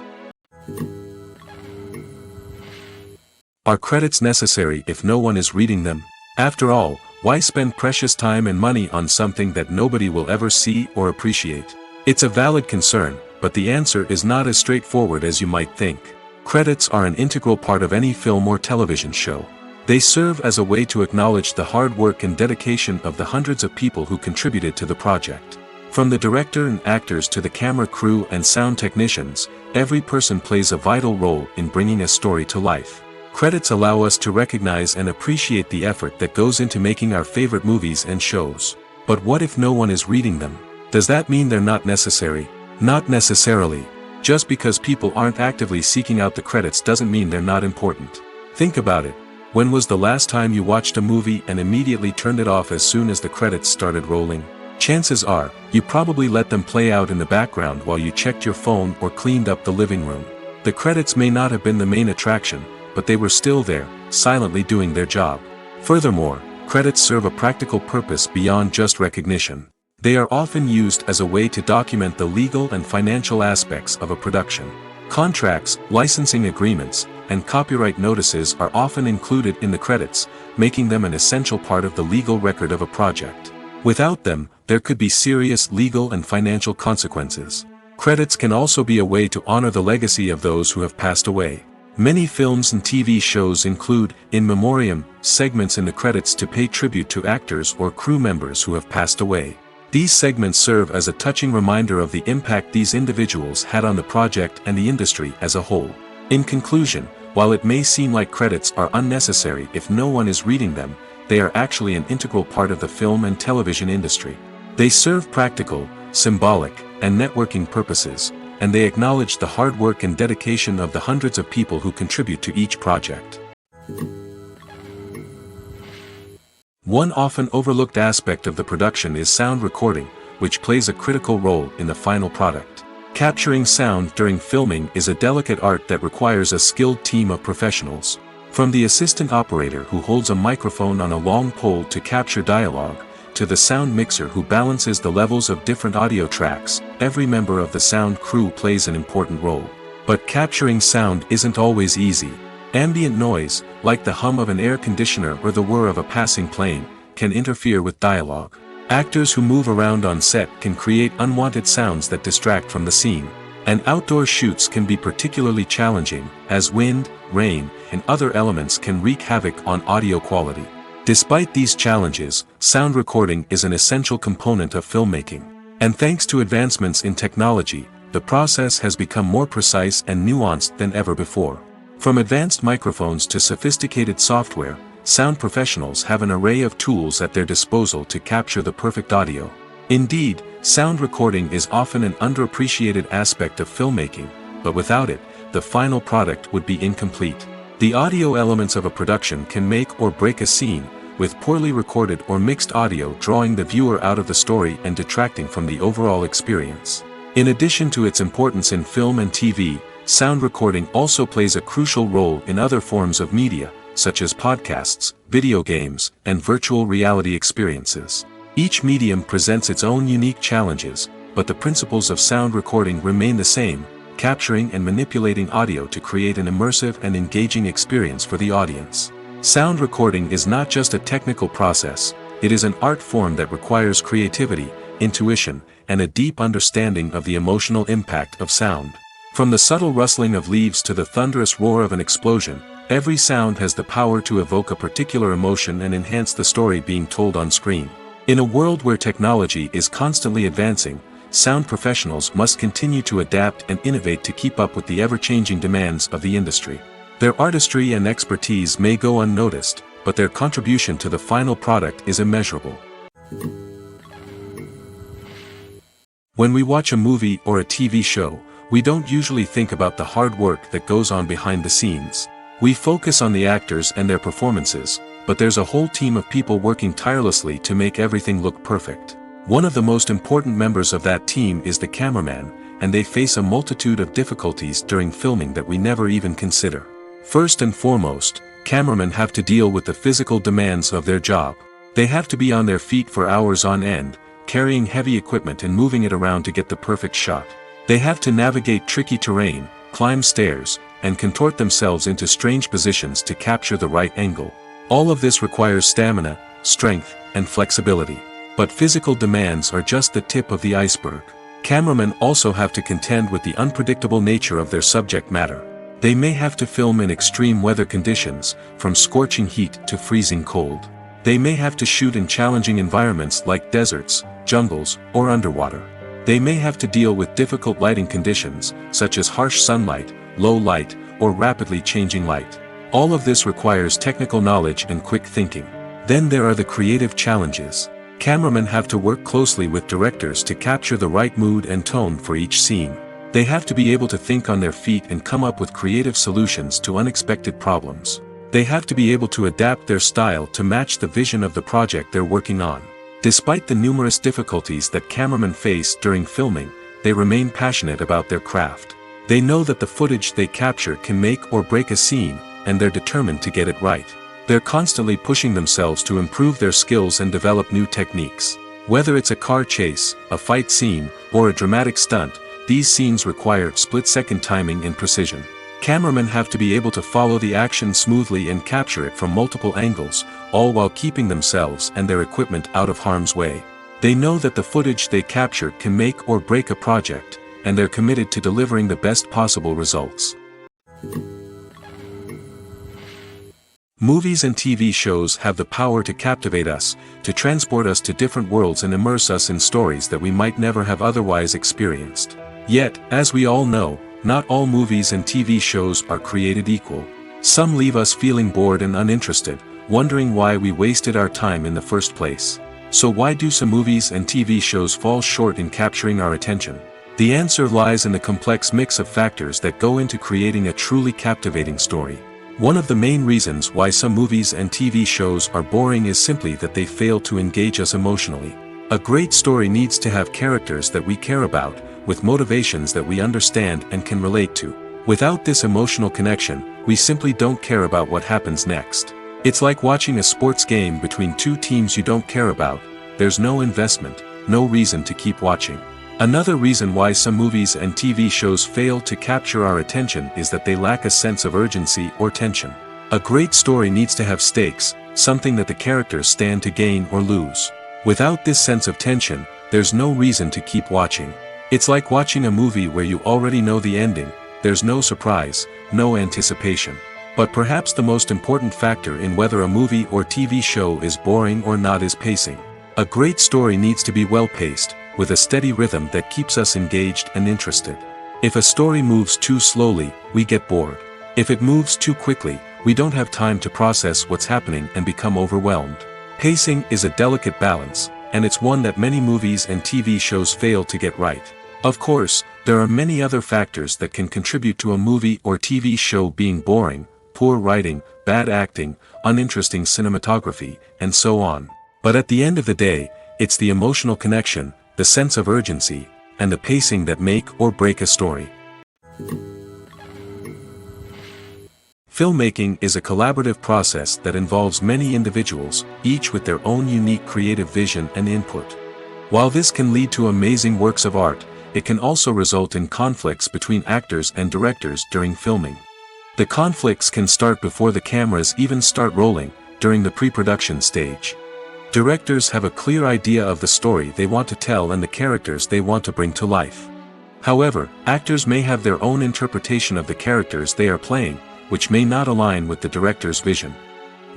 Are credits necessary if no one is reading them? After all, why spend precious time and money on something that nobody will ever see or appreciate? It's a valid concern, but the answer is not as straightforward as you might think. Credits are an integral part of any film or television show. They serve as a way to acknowledge the hard work and dedication of the hundreds of people who contributed to the project. From the director and actors to the camera crew and sound technicians, every person plays a vital role in bringing a story to life. Credits allow us to recognize and appreciate the effort that goes into making our favorite movies and shows. But what if no one is reading them? Does that mean they're not necessary? Not necessarily. Just because people aren't actively seeking out the credits doesn't mean they're not important. Think about it. When was the last time you watched a movie and immediately turned it off as soon as the credits started rolling? Chances are, you probably let them play out in the background while you checked your phone or cleaned up the living room. The credits may not have been the main attraction, but they were still there, silently doing their job. Furthermore, credits serve a practical purpose beyond just recognition. They are often used as a way to document the legal and financial aspects of a production. Contracts, licensing agreements, and copyright notices are often included in the credits, making them an essential part of the legal record of a project. Without them, there could be serious legal and financial consequences. Credits can also be a way to honor the legacy of those who have passed away. Many films and TV shows include, in memoriam, segments in the credits to pay tribute to actors or crew members who have passed away. These segments serve as a touching reminder of the impact these individuals had on the project and the industry as a whole. In conclusion, while it may seem like credits are unnecessary if no one is reading them, they are actually an integral part of the film and television industry. They serve practical, symbolic, and networking purposes, and they acknowledge the hard work and dedication of the hundreds of people who contribute to each project. One often overlooked aspect of the production is sound recording, which plays a critical role in the final product. Capturing sound during filming is a delicate art that requires a skilled team of professionals. From the assistant operator who holds a microphone on a long pole to capture dialogue, to the sound mixer who balances the levels of different audio tracks, every member of the sound crew plays an important role. But capturing sound isn't always easy. Ambient noise, like the hum of an air conditioner or the whir of a passing plane, can interfere with dialogue. Actors who move around on set can create unwanted sounds that distract from the scene. And outdoor shoots can be particularly challenging, as wind, rain, and other elements can wreak havoc on audio quality. Despite these challenges, sound recording is an essential component of filmmaking. And thanks to advancements in technology, the process has become more precise and nuanced than ever before. From advanced microphones to sophisticated software, sound professionals have an array of tools at their disposal to capture the perfect audio. Indeed, sound recording is often an underappreciated aspect of filmmaking, but without it, the final product would be incomplete. The audio elements of a production can make or break a scene, with poorly recorded or mixed audio drawing the viewer out of the story and detracting from the overall experience. In addition to its importance in film and TV, sound recording also plays a crucial role in other forms of media, such as podcasts, video games, and virtual reality experiences. Each medium presents its own unique challenges, but the principles of sound recording remain the same: capturing and manipulating audio to create an immersive and engaging experience for the audience. Sound recording is not just a technical process, it is an art form that requires creativity, intuition, and a deep understanding of the emotional impact of sound. From the subtle rustling of leaves to the thunderous roar of an explosion, every sound has the power to evoke a particular emotion and enhance the story being told on screen. In a world where technology is constantly advancing, sound professionals must continue to adapt and innovate to keep up with the ever-changing demands of the industry. Their artistry and expertise may go unnoticed, but their contribution to the final product is immeasurable. When we watch a movie or a TV show, we don't usually think about the hard work that goes on behind the scenes. We focus on the actors and their performances, but there's a whole team of people working tirelessly to make everything look perfect. One of the most important members of that team is the cameraman, and they face a multitude of difficulties during filming that we never even consider. First and foremost, cameramen have to deal with the physical demands of their job. They have to be on their feet for hours on end, carrying heavy equipment and moving it around to get the perfect shot. They have to navigate tricky terrain, climb stairs, and contort themselves into strange positions to capture the right angle. All of this requires stamina, strength, and flexibility. But physical demands are just the tip of the iceberg. Cameramen also have to contend with the unpredictable nature of their subject matter. They may have to film in extreme weather conditions, from scorching heat to freezing cold. They may have to shoot in challenging environments like deserts, jungles, or underwater. They may have to deal with difficult lighting conditions, such as harsh sunlight, low light, or rapidly changing light. All of this requires technical knowledge and quick thinking. Then there are the creative challenges. Cameramen have to work closely with directors to capture the right mood and tone for each scene. They have to be able to think on their feet and come up with creative solutions to unexpected problems. They have to be able to adapt their style to match the vision of the project they're working on. Despite the numerous difficulties that cameramen face during filming, they remain passionate about their craft. They know that the footage they capture can make or break a scene, and they're determined to get it right. They're constantly pushing themselves to improve their skills and develop new techniques. Whether it's a car chase, a fight scene, or a dramatic stunt, these scenes require split-second timing and precision. Cameramen have to be able to follow the action smoothly and capture it from multiple angles, all while keeping themselves and their equipment out of harm's way. They know that the footage they capture can make or break a project, and they're committed to delivering the best possible results. Movies and TV shows have the power to captivate us, to transport us to different worlds and immerse us in stories that we might never have otherwise experienced. Yet, as we all know, not all movies and TV shows are created equal. Some leave us feeling bored and uninterested, wondering why we wasted our time in the first place. So why do some movies and TV shows fall short in capturing our attention? The answer lies in the complex mix of factors that go into creating a truly captivating story. One of the main reasons why some movies and TV shows are boring is simply that they fail to engage us emotionally. A great story needs to have characters that we care about, with motivations that we understand and can relate to. Without this emotional connection, we simply don't care about what happens next. It's like watching a sports game between two teams you don't care about. There's no investment, no reason to keep watching. Another reason why some movies and TV shows fail to capture our attention is that they lack a sense of urgency or tension. A great story needs to have stakes, something that the characters stand to gain or lose. Without this sense of tension, there's no reason to keep watching. It's like watching a movie where you already know the ending. There's no surprise, no anticipation. But perhaps the most important factor in whether a movie or TV show is boring or not is pacing. A great story needs to be well-paced, with a steady rhythm that keeps us engaged and interested. If a story moves too slowly, we get bored. If it moves too quickly, we don't have time to process what's happening and become overwhelmed. Pacing is a delicate balance, and it's one that many movies and TV shows fail to get right. Of course, there are many other factors that can contribute to a movie or TV show being boring: poor writing, bad acting, uninteresting cinematography, and so on. But at the end of the day, it's the emotional connection, the sense of urgency, and the pacing that make or break a story. Filmmaking is a collaborative process that involves many individuals, each with their own unique creative vision and input. While this can lead to amazing works of art, it can also result in conflicts between actors and directors during filming. The conflicts can start before the cameras even start rolling, during the pre-production stage. Directors have a clear idea of the story they want to tell and the characters they want to bring to life. However, actors may have their own interpretation of the characters they are playing, which may not align with the director's vision.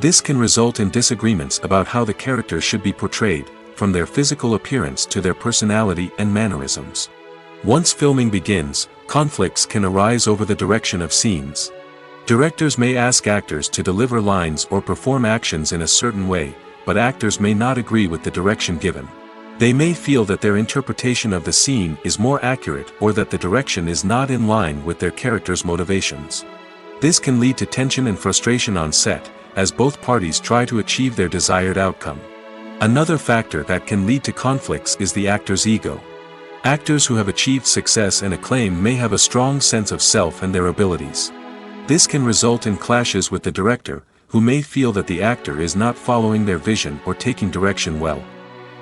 This can result in disagreements about how the characters should be portrayed, from their physical appearance to their personality and mannerisms. Once filming begins, conflicts can arise over the direction of scenes. Directors may ask actors to deliver lines or perform actions in a certain way, but actors may not agree with the direction given. They may feel that their interpretation of the scene is more accurate or that the direction is not in line with their character's motivations. This can lead to tension and frustration on set, as both parties try to achieve their desired outcome. Another factor that can lead to conflicts is the actor's ego. Actors who have achieved success and acclaim may have a strong sense of self and their abilities. This can result in clashes with the director, who may feel that the actor is not following their vision or taking direction well.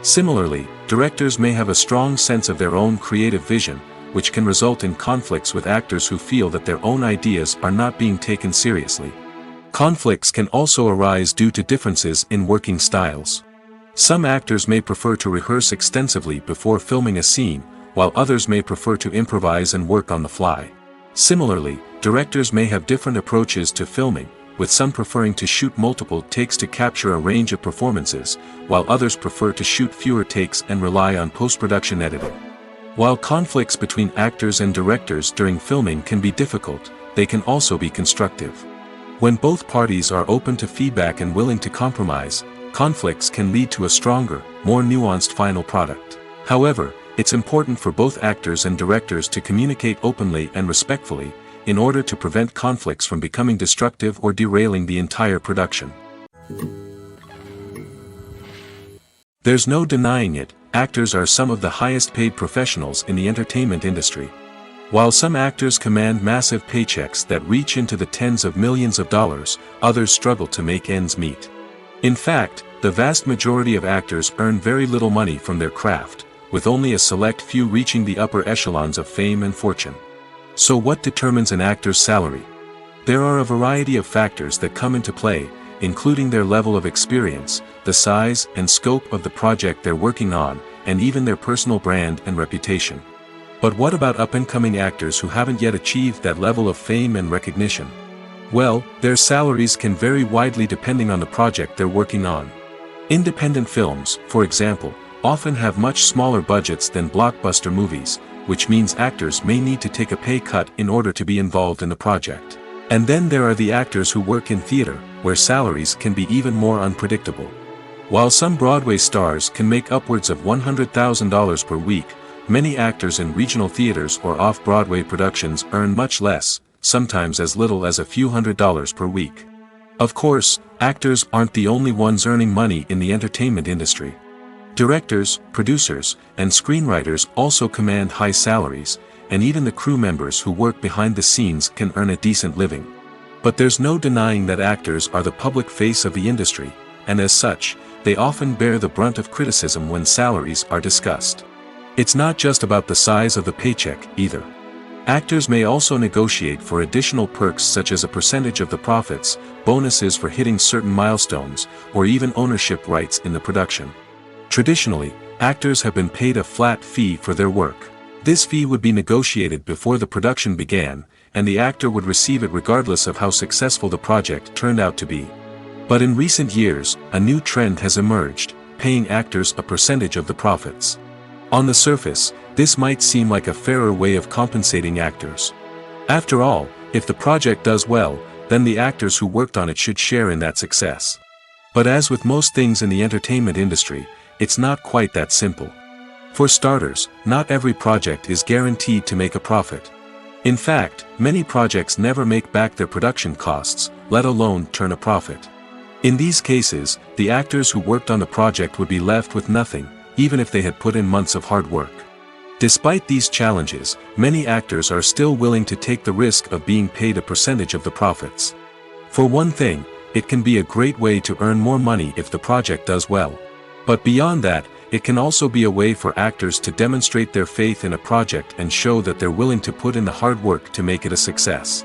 Similarly, directors may have a strong sense of their own creative vision, which can result in conflicts with actors who feel that their own ideas are not being taken seriously. Conflicts can also arise due to differences in working styles. Some actors may prefer to rehearse extensively before filming a scene, while others may prefer to improvise and work on the fly. Similarly, directors may have different approaches to filming, with some preferring to shoot multiple takes to capture a range of performances, while others prefer to shoot fewer takes and rely on post-production editing. While conflicts between actors and directors during filming can be difficult, they can also be constructive. When both parties are open to feedback and willing to compromise, conflicts can lead to a stronger, more nuanced final product. However, it's important for both actors and directors to communicate openly and respectfully, in order to prevent conflicts from becoming destructive or derailing the entire production. There's no denying it, actors are some of the highest paid professionals in the entertainment industry. While some actors command massive paychecks that reach into the tens of millions of dollars, others struggle to make ends meet. In fact, the vast majority of actors earn very little money from their craft, with only a select few reaching the upper echelons of fame and fortune. So what determines an actor's salary? There are a variety of factors that come into play, including their level of experience, the size and scope of the project they're working on, and even their personal brand and reputation. But what about up-and-coming actors who haven't yet achieved that level of fame and recognition? Well, their salaries can vary widely depending on the project they're working on. Independent films, for example, often have much smaller budgets than blockbuster movies, which means actors may need to take a pay cut in order to be involved in the project. And then there are the actors who work in theater, where salaries can be even more unpredictable. While some Broadway stars can make upwards of $100,000 per week, many actors in regional theaters or off-Broadway productions earn much less, sometimes as little as a few $100s per week. Of course, actors aren't the only ones earning money in the entertainment industry. Directors, producers, and screenwriters also command high salaries, and even the crew members who work behind the scenes can earn a decent living. But there's no denying that actors are the public face of the industry, and as such, they often bear the brunt of criticism when salaries are discussed. It's not just about the size of the paycheck, either. Actors may also negotiate for additional perks such as a percentage of the profits, bonuses for hitting certain milestones, or even ownership rights in the production. Traditionally, actors have been paid a flat fee for their work. This fee would be negotiated before the production began, and the actor would receive it regardless of how successful the project turned out to be. But in recent years, a new trend has emerged, paying actors a percentage of the profits. On the surface, this might seem like a fairer way of compensating actors. After all, if the project does well, then the actors who worked on it should share in that success. But as with most things in the entertainment industry, it's not quite that simple. For starters, not every project is guaranteed to make a profit. In fact, many projects never make back their production costs, let alone turn a profit. In these cases, the actors who worked on the project would be left with nothing, even if they had put in months of hard work. Despite these challenges, many actors are still willing to take the risk of being paid a percentage of the profits. For one thing, it can be a great way to earn more money if the project does well. But beyond that, it can also be a way for actors to demonstrate their faith in a project and show that they're willing to put in the hard work to make it a success.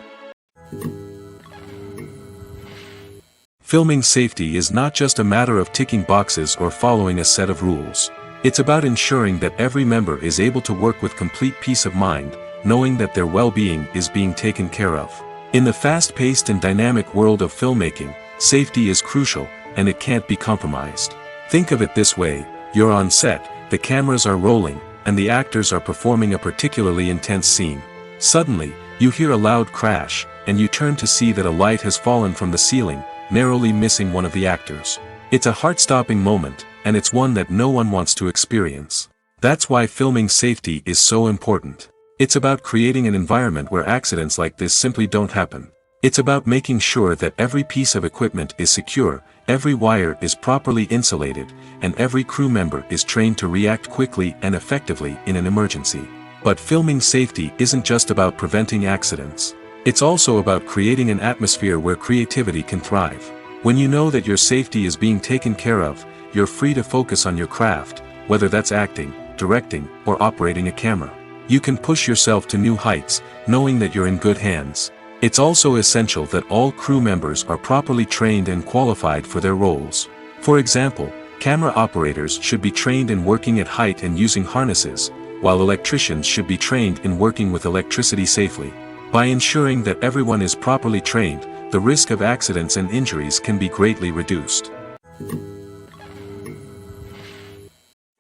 Filming safety is not just a matter of ticking boxes or following a set of rules. It's about ensuring that every member is able to work with complete peace of mind, knowing that their well-being is being taken care of. In the fast-paced and dynamic world of filmmaking, safety is crucial, and it can't be compromised. Think of it this way: you're on set, the cameras are rolling, and the actors are performing a particularly intense scene. Suddenly, you hear a loud crash, and you turn to see that a light has fallen from the ceiling, narrowly missing one of the actors. It's a heart-stopping moment, and it's one that no one wants to experience. That's why filming safety is so important. It's about creating an environment where accidents like this simply don't happen. It's about making sure that every piece of equipment is secure, every wire is properly insulated, and every crew member is trained to react quickly and effectively in an emergency. But filming safety isn't just about preventing accidents. It's also about creating an atmosphere where creativity can thrive. When you know that your safety is being taken care of, you're free to focus on your craft, whether that's acting, directing, or operating a camera. You can push yourself to new heights, knowing that you're in good hands. It's also essential that all crew members are properly trained and qualified for their roles. For example, camera operators should be trained in working at height and using harnesses, while electricians should be trained in working with electricity safely. By ensuring that everyone is properly trained, the risk of accidents and injuries can be greatly reduced.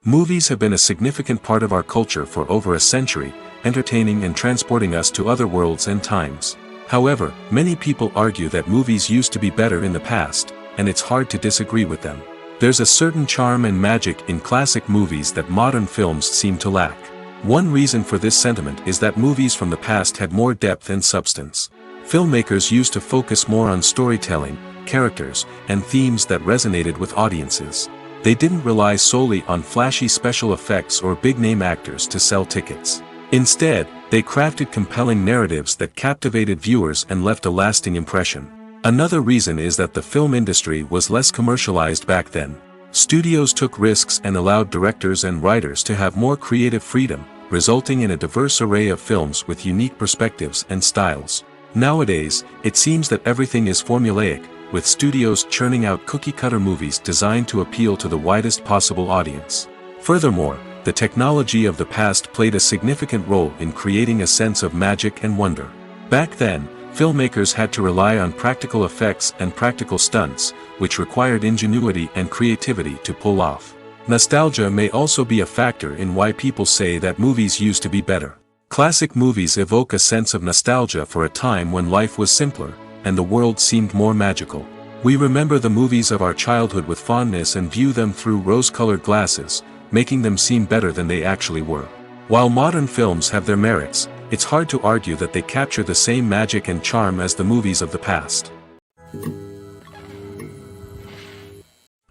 Movies have been a significant part of our culture for over a century, entertaining and transporting us to other worlds and times. However, many people argue that movies used to be better in the past, and it's hard to disagree with them. There's a certain charm and magic in classic movies that modern films seem to lack. One reason for this sentiment is that movies from the past had more depth and substance. Filmmakers used to focus more on storytelling, characters, and themes that resonated with audiences. They didn't rely solely on flashy special effects or big-name actors to sell tickets. Instead, they crafted compelling narratives that captivated viewers and left a lasting impression. Another reason is that the film industry was less commercialized back then. Studios took risks and allowed directors and writers to have more creative freedom, resulting in a diverse array of films with unique perspectives and styles. Nowadays, it seems that everything is formulaic, with studios churning out cookie-cutter movies designed to appeal to the widest possible audience. Furthermore, the technology of the past played a significant role in creating a sense of magic and wonder. Back then, filmmakers had to rely on practical effects and practical stunts, which required ingenuity and creativity to pull off. Nostalgia may also be a factor in why people say that movies used to be better. Classic movies evoke a sense of nostalgia for a time when life was simpler, and the world seemed more magical. We remember the movies of our childhood with fondness and view them through rose-colored glasses, making them seem better than they actually were. While modern films have their merits, it's hard to argue that they capture the same magic and charm as the movies of the past.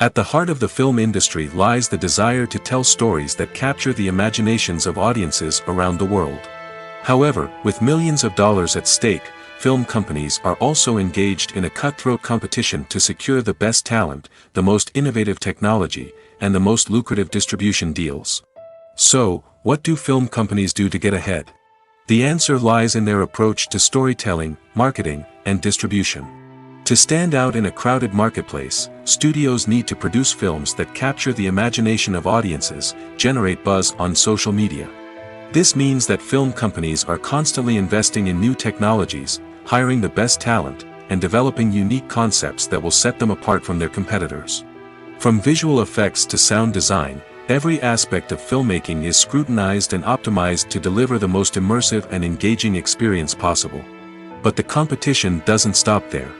At the heart of the film industry lies the desire to tell stories that capture the imaginations of audiences around the world. However, with millions of dollars at stake, film companies are also engaged in a cutthroat competition to secure the best talent, the most innovative technology, and the most lucrative distribution deals. So, what do film companies do to get ahead? The answer lies in their approach to storytelling, marketing, and distribution. To stand out in a crowded marketplace, studios need to produce films that capture the imagination of audiences, generate buzz on social media. This means that film companies are constantly investing in new technologies, hiring the best talent, and developing unique concepts that will set them apart from their competitors. From visual effects to sound design, every aspect of filmmaking is scrutinized and optimized to deliver the most immersive and engaging experience possible. But the competition doesn't stop there.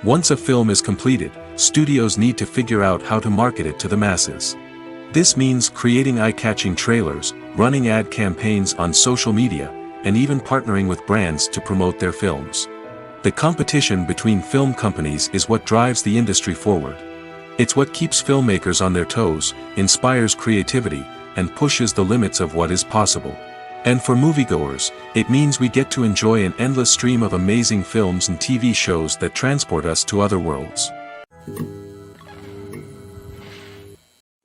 Once a film is completed, studios need to figure out how to market it to the masses. This means creating eye-catching trailers, running ad campaigns on social media, and even partnering with brands to promote their films. The competition between film companies is what drives the industry forward. It's what keeps filmmakers on their toes, inspires creativity, and pushes the limits of what is possible. And for moviegoers, it means we get to enjoy an endless stream of amazing films and TV shows that transport us to other worlds.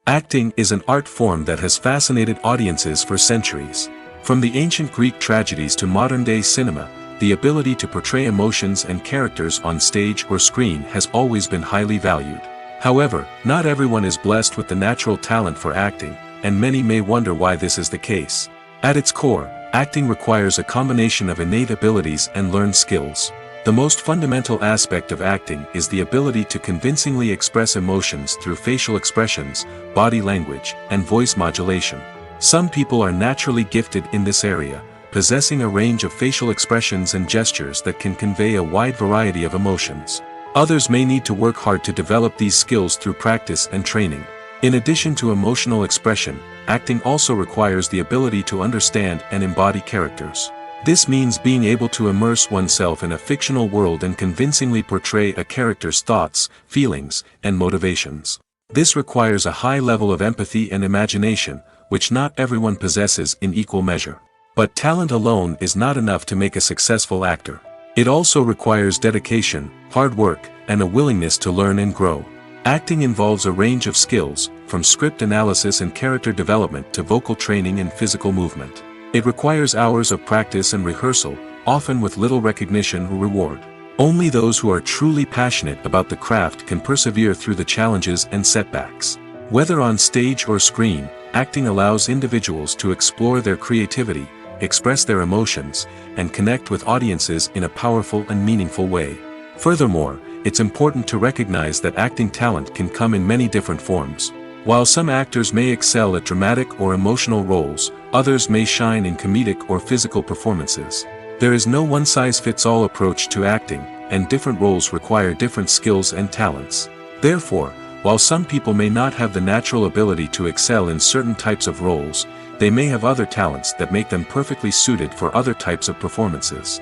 Acting is an art form that has fascinated audiences for centuries. From the ancient Greek tragedies to modern-day cinema, the ability to portray emotions and characters on stage or screen has always been highly valued. However, not everyone is blessed with the natural talent for acting, and many may wonder why this is the case. At its core, acting requires a combination of innate abilities and learned skills. The most fundamental aspect of acting is the ability to convincingly express emotions through facial expressions, body language, and voice modulation. Some people are naturally gifted in this area, possessing a range of facial expressions and gestures that can convey a wide variety of emotions. Others may need to work hard to develop these skills through practice and training. In addition to emotional expression, acting also requires the ability to understand and embody characters. This means being able to immerse oneself in a fictional world and convincingly portray a character's thoughts, feelings, and motivations. This requires a high level of empathy and imagination, which not everyone possesses in equal measure. But talent alone is not enough to make a successful actor. It also requires dedication, hard work, and a willingness to learn and grow. Acting involves a range of skills, from script analysis and character development to vocal training and physical movement. It requires hours of practice and rehearsal, often with little recognition or reward. Only those who are truly passionate about the craft can persevere through the challenges and setbacks. Whether on stage or screen, acting allows individuals to explore their creativity, express their emotions, and connect with audiences in a powerful and meaningful way. Furthermore, it's important to recognize that acting talent can come in many different forms. While some actors may excel at dramatic or emotional roles, others may shine in comedic or physical performances. There is no one-size-fits-all approach to acting, and different roles require different skills and talents. Therefore, while some people may not have the natural ability to excel in certain types of roles, they may have other talents that make them perfectly suited for other types of performances.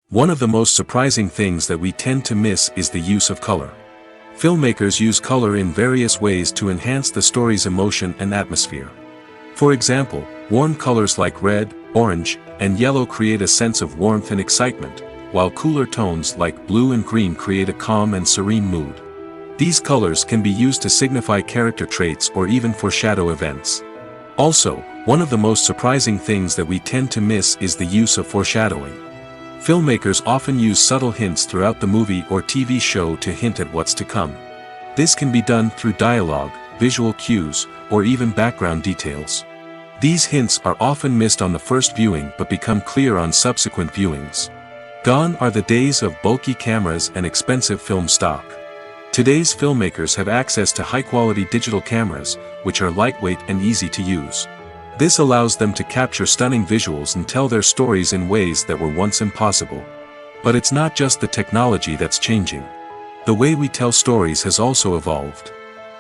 One of the most surprising things that we tend to miss is the use of color. Filmmakers use color in various ways to enhance the story's emotion and atmosphere. For example, warm colors like red, orange, and yellow create a sense of warmth and excitement, while cooler tones like blue and green create a calm and serene mood. These colors can be used to signify character traits or even foreshadow events. Also, one of the most surprising things that we tend to miss is the use of foreshadowing. Filmmakers often use subtle hints throughout the movie or TV show to hint at what's to come. This can be done through dialogue, visual cues, or even background details. These hints are often missed on the first viewing but become clear on subsequent viewings. Gone are the days of bulky cameras and expensive film stock. Today's filmmakers have access to high-quality digital cameras, which are lightweight and easy to use. This allows them to capture stunning visuals and tell their stories in ways that were once impossible. But it's not just the technology that's changing. The way we tell stories has also evolved.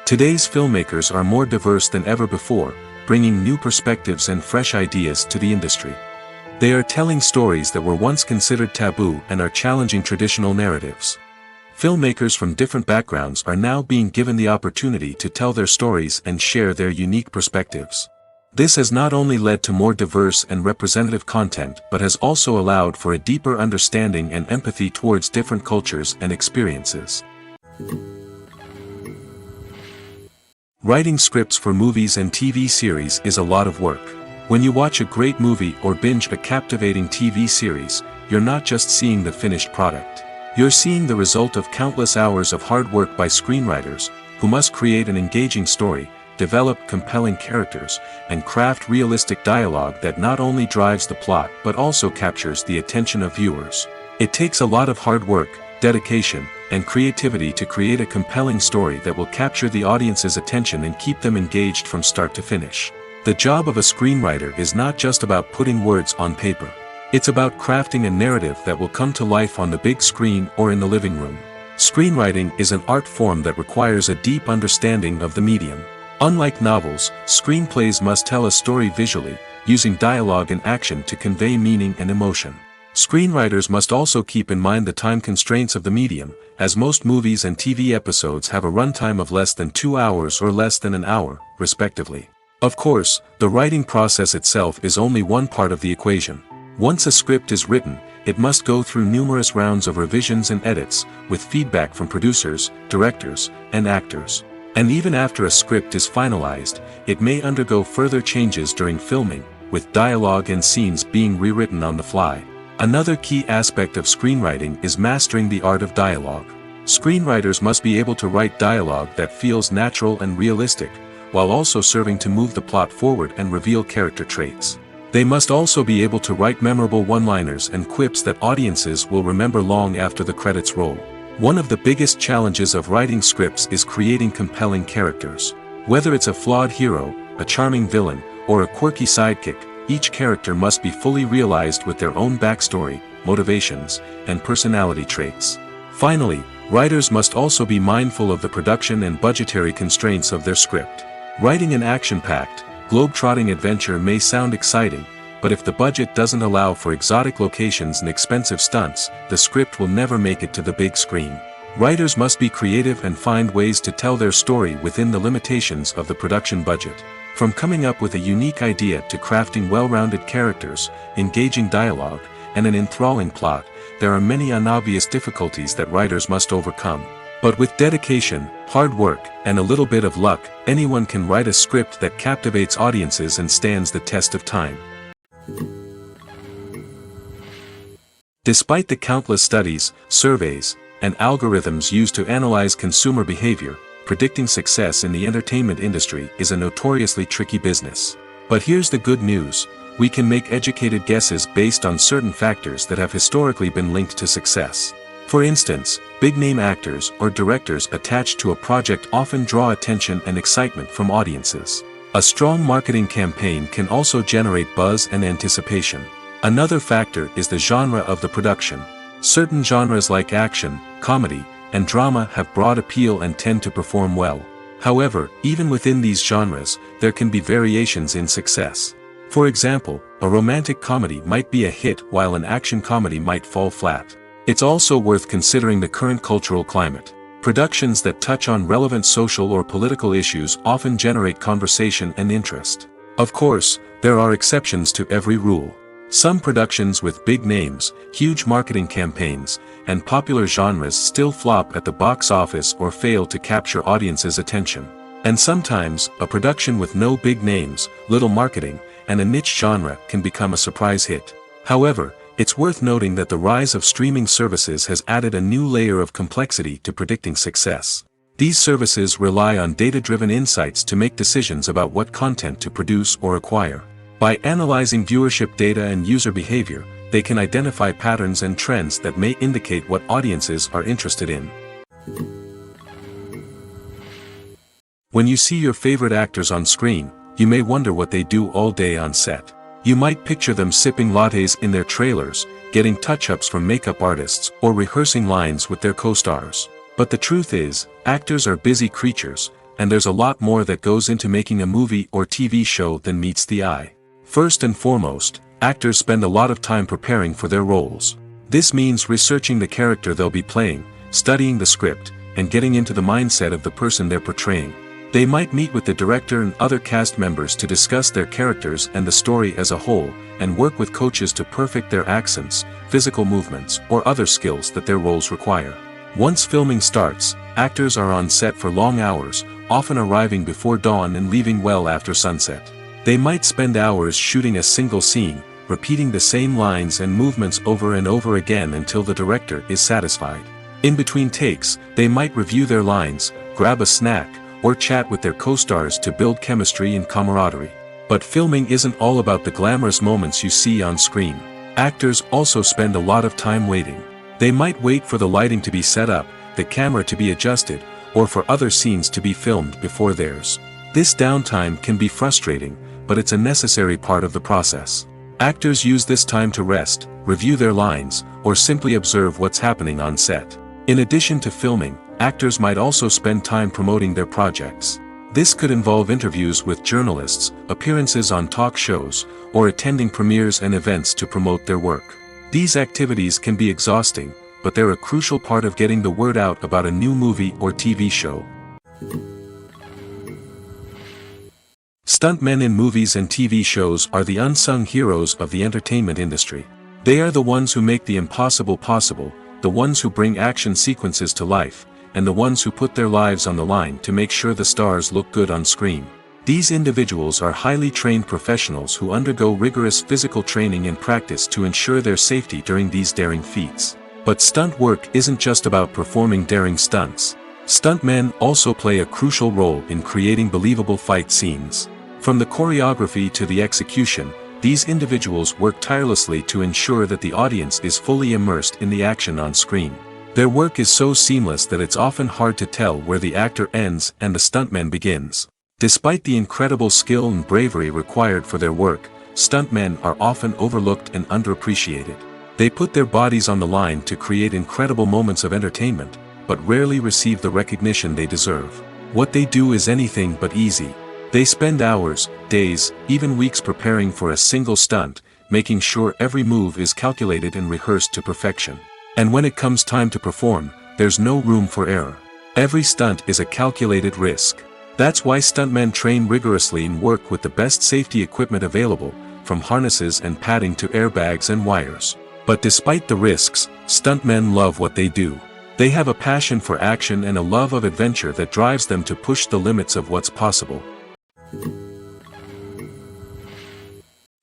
Today's filmmakers are more diverse than ever before, bringing new perspectives and fresh ideas to the industry. They are telling stories that were once considered taboo and are challenging traditional narratives. Filmmakers from different backgrounds are now being given the opportunity to tell their stories and share their unique perspectives. This has not only led to more diverse and representative content but has also allowed for a deeper understanding and empathy towards different cultures and experiences. Writing scripts for movies and TV series is a lot of work. When you watch a great movie or binge a captivating TV series, you're not just seeing the finished product. You're seeing the result of countless hours of hard work by screenwriters, who must create an engaging story, develop compelling characters, and craft realistic dialogue that not only drives the plot but also captures the attention of viewers. It takes a lot of hard work, dedication, and creativity to create a compelling story that will capture the audience's attention and keep them engaged from start to finish. The job of a screenwriter is not just about putting words on paper. It's about crafting a narrative that will come to life on the big screen or in the living room. Screenwriting is an art form that requires a deep understanding of the medium. Unlike novels, screenplays must tell a story visually, using dialogue and action to convey meaning and emotion. Screenwriters must also keep in mind the time constraints of the medium, as most movies and TV episodes have a runtime of less than 2 hours or less than an hour, respectively. Of course, the writing process itself is only one part of the equation. Once a script is written, it must go through numerous rounds of revisions and edits, with feedback from producers, directors, and actors. And even after a script is finalized, it may undergo further changes during filming, with dialogue and scenes being rewritten on the fly. Another key aspect of screenwriting is mastering the art of dialogue. Screenwriters must be able to write dialogue that feels natural and realistic, while also serving to move the plot forward and reveal character traits. They must also be able to write memorable one-liners and quips that audiences will remember long after the credits roll. One of the biggest challenges of writing scripts is creating compelling characters. Whether it's a flawed hero, a charming villain, or a quirky sidekick, each character must be fully realized with their own backstory, motivations, and personality traits. Finally, writers must also be mindful of the production and budgetary constraints of their script. Writing an action-packed, globe-trotting adventure may sound exciting, but if the budget doesn't allow for exotic locations and expensive stunts, the script will never make it to the big screen. Writers must be creative and find ways to tell their story within the limitations of the production budget. From coming up with a unique idea to crafting well-rounded characters, engaging dialogue, and an enthralling plot, there are many unobvious difficulties that writers must overcome. But with dedication, hard work, and a little bit of luck, anyone can write a script that captivates audiences and stands the test of time. Despite the countless studies, surveys, and algorithms used to analyze consumer behavior, predicting success in the entertainment industry is a notoriously tricky business. But here's the good news: we can make educated guesses based on certain factors that have historically been linked to success. For instance, big-name actors or directors attached to a project often draw attention and excitement from audiences. A strong marketing campaign can also generate buzz and anticipation. Another factor is the genre of the production. Certain genres like action, comedy, and drama have broad appeal and tend to perform well. However, even within these genres, there can be variations in success. For example, a romantic comedy might be a hit while an action comedy might fall flat. It's also worth considering the current cultural climate. Productions that touch on relevant social or political issues often generate conversation and interest. Of course, there are exceptions to every rule. Some productions with big names, huge marketing campaigns, and popular genres still flop at the box office or fail to capture audiences' attention. And sometimes, a production with no big names, little marketing, and a niche genre can become a surprise hit. However, it's worth noting that the rise of streaming services has added a new layer of complexity to predicting success. These services rely on data-driven insights to make decisions about what content to produce or acquire. By analyzing viewership data and user behavior, they can identify patterns and trends that may indicate what audiences are interested in. When you see your favorite actors on screen, you may wonder what they do all day on set. You might picture them sipping lattes in their trailers, getting touch-ups from makeup artists, or rehearsing lines with their co-stars. But the truth is, actors are busy creatures, and there's a lot more that goes into making a movie or TV show than meets the eye. First and foremost, actors spend a lot of time preparing for their roles. This means researching the character they'll be playing, studying the script, and getting into the mindset of the person they're portraying. They might meet with the director and other cast members to discuss their characters and the story as a whole, and work with coaches to perfect their accents, physical movements, or other skills that their roles require. Once filming starts, actors are on set for long hours, often arriving before dawn and leaving well after sunset. They might spend hours shooting a single scene, repeating the same lines and movements over and over again until the director is satisfied. In between takes, they might review their lines, grab a snack, or chat with their co-stars to build chemistry and camaraderie. But filming isn't all about the glamorous moments you see on screen. Actors also spend a lot of time waiting. They might wait for the lighting to be set up, the camera to be adjusted, or for other scenes to be filmed before theirs. This downtime can be frustrating, but it's a necessary part of the process. Actors use this time to rest, review their lines, or simply observe what's happening on set. In addition to filming, actors might also spend time promoting their projects. This could involve interviews with journalists, appearances on talk shows, or attending premieres and events to promote their work. These activities can be exhausting, but they're a crucial part of getting the word out about a new movie or TV show. Stuntmen in movies and TV shows are the unsung heroes of the entertainment industry. They are the ones who make the impossible possible, the ones who bring action sequences to life, and the ones who put their lives on the line to make sure the stars look good on screen. These individuals are highly trained professionals who undergo rigorous physical training and practice to ensure their safety during these daring feats. But stunt work isn't just about performing daring stunts. Stuntmen also play a crucial role in creating believable fight scenes. From the choreography to the execution, these individuals work tirelessly to ensure that the audience is fully immersed in the action on screen. Their work is so seamless that it's often hard to tell where the actor ends and the stuntman begins. Despite the incredible skill and bravery required for their work, stuntmen are often overlooked and underappreciated. They put their bodies on the line to create incredible moments of entertainment, but rarely receive the recognition they deserve. What they do is anything but easy. They spend hours, days, even weeks preparing for a single stunt, making sure every move is calculated and rehearsed to perfection. And when it comes time to perform, there's no room for error. Every stunt is a calculated risk. That's why stuntmen train rigorously and work with the best safety equipment available, from harnesses and padding to airbags and wires. But despite the risks, stuntmen love what they do. They have a passion for action and a love of adventure that drives them to push the limits of what's possible.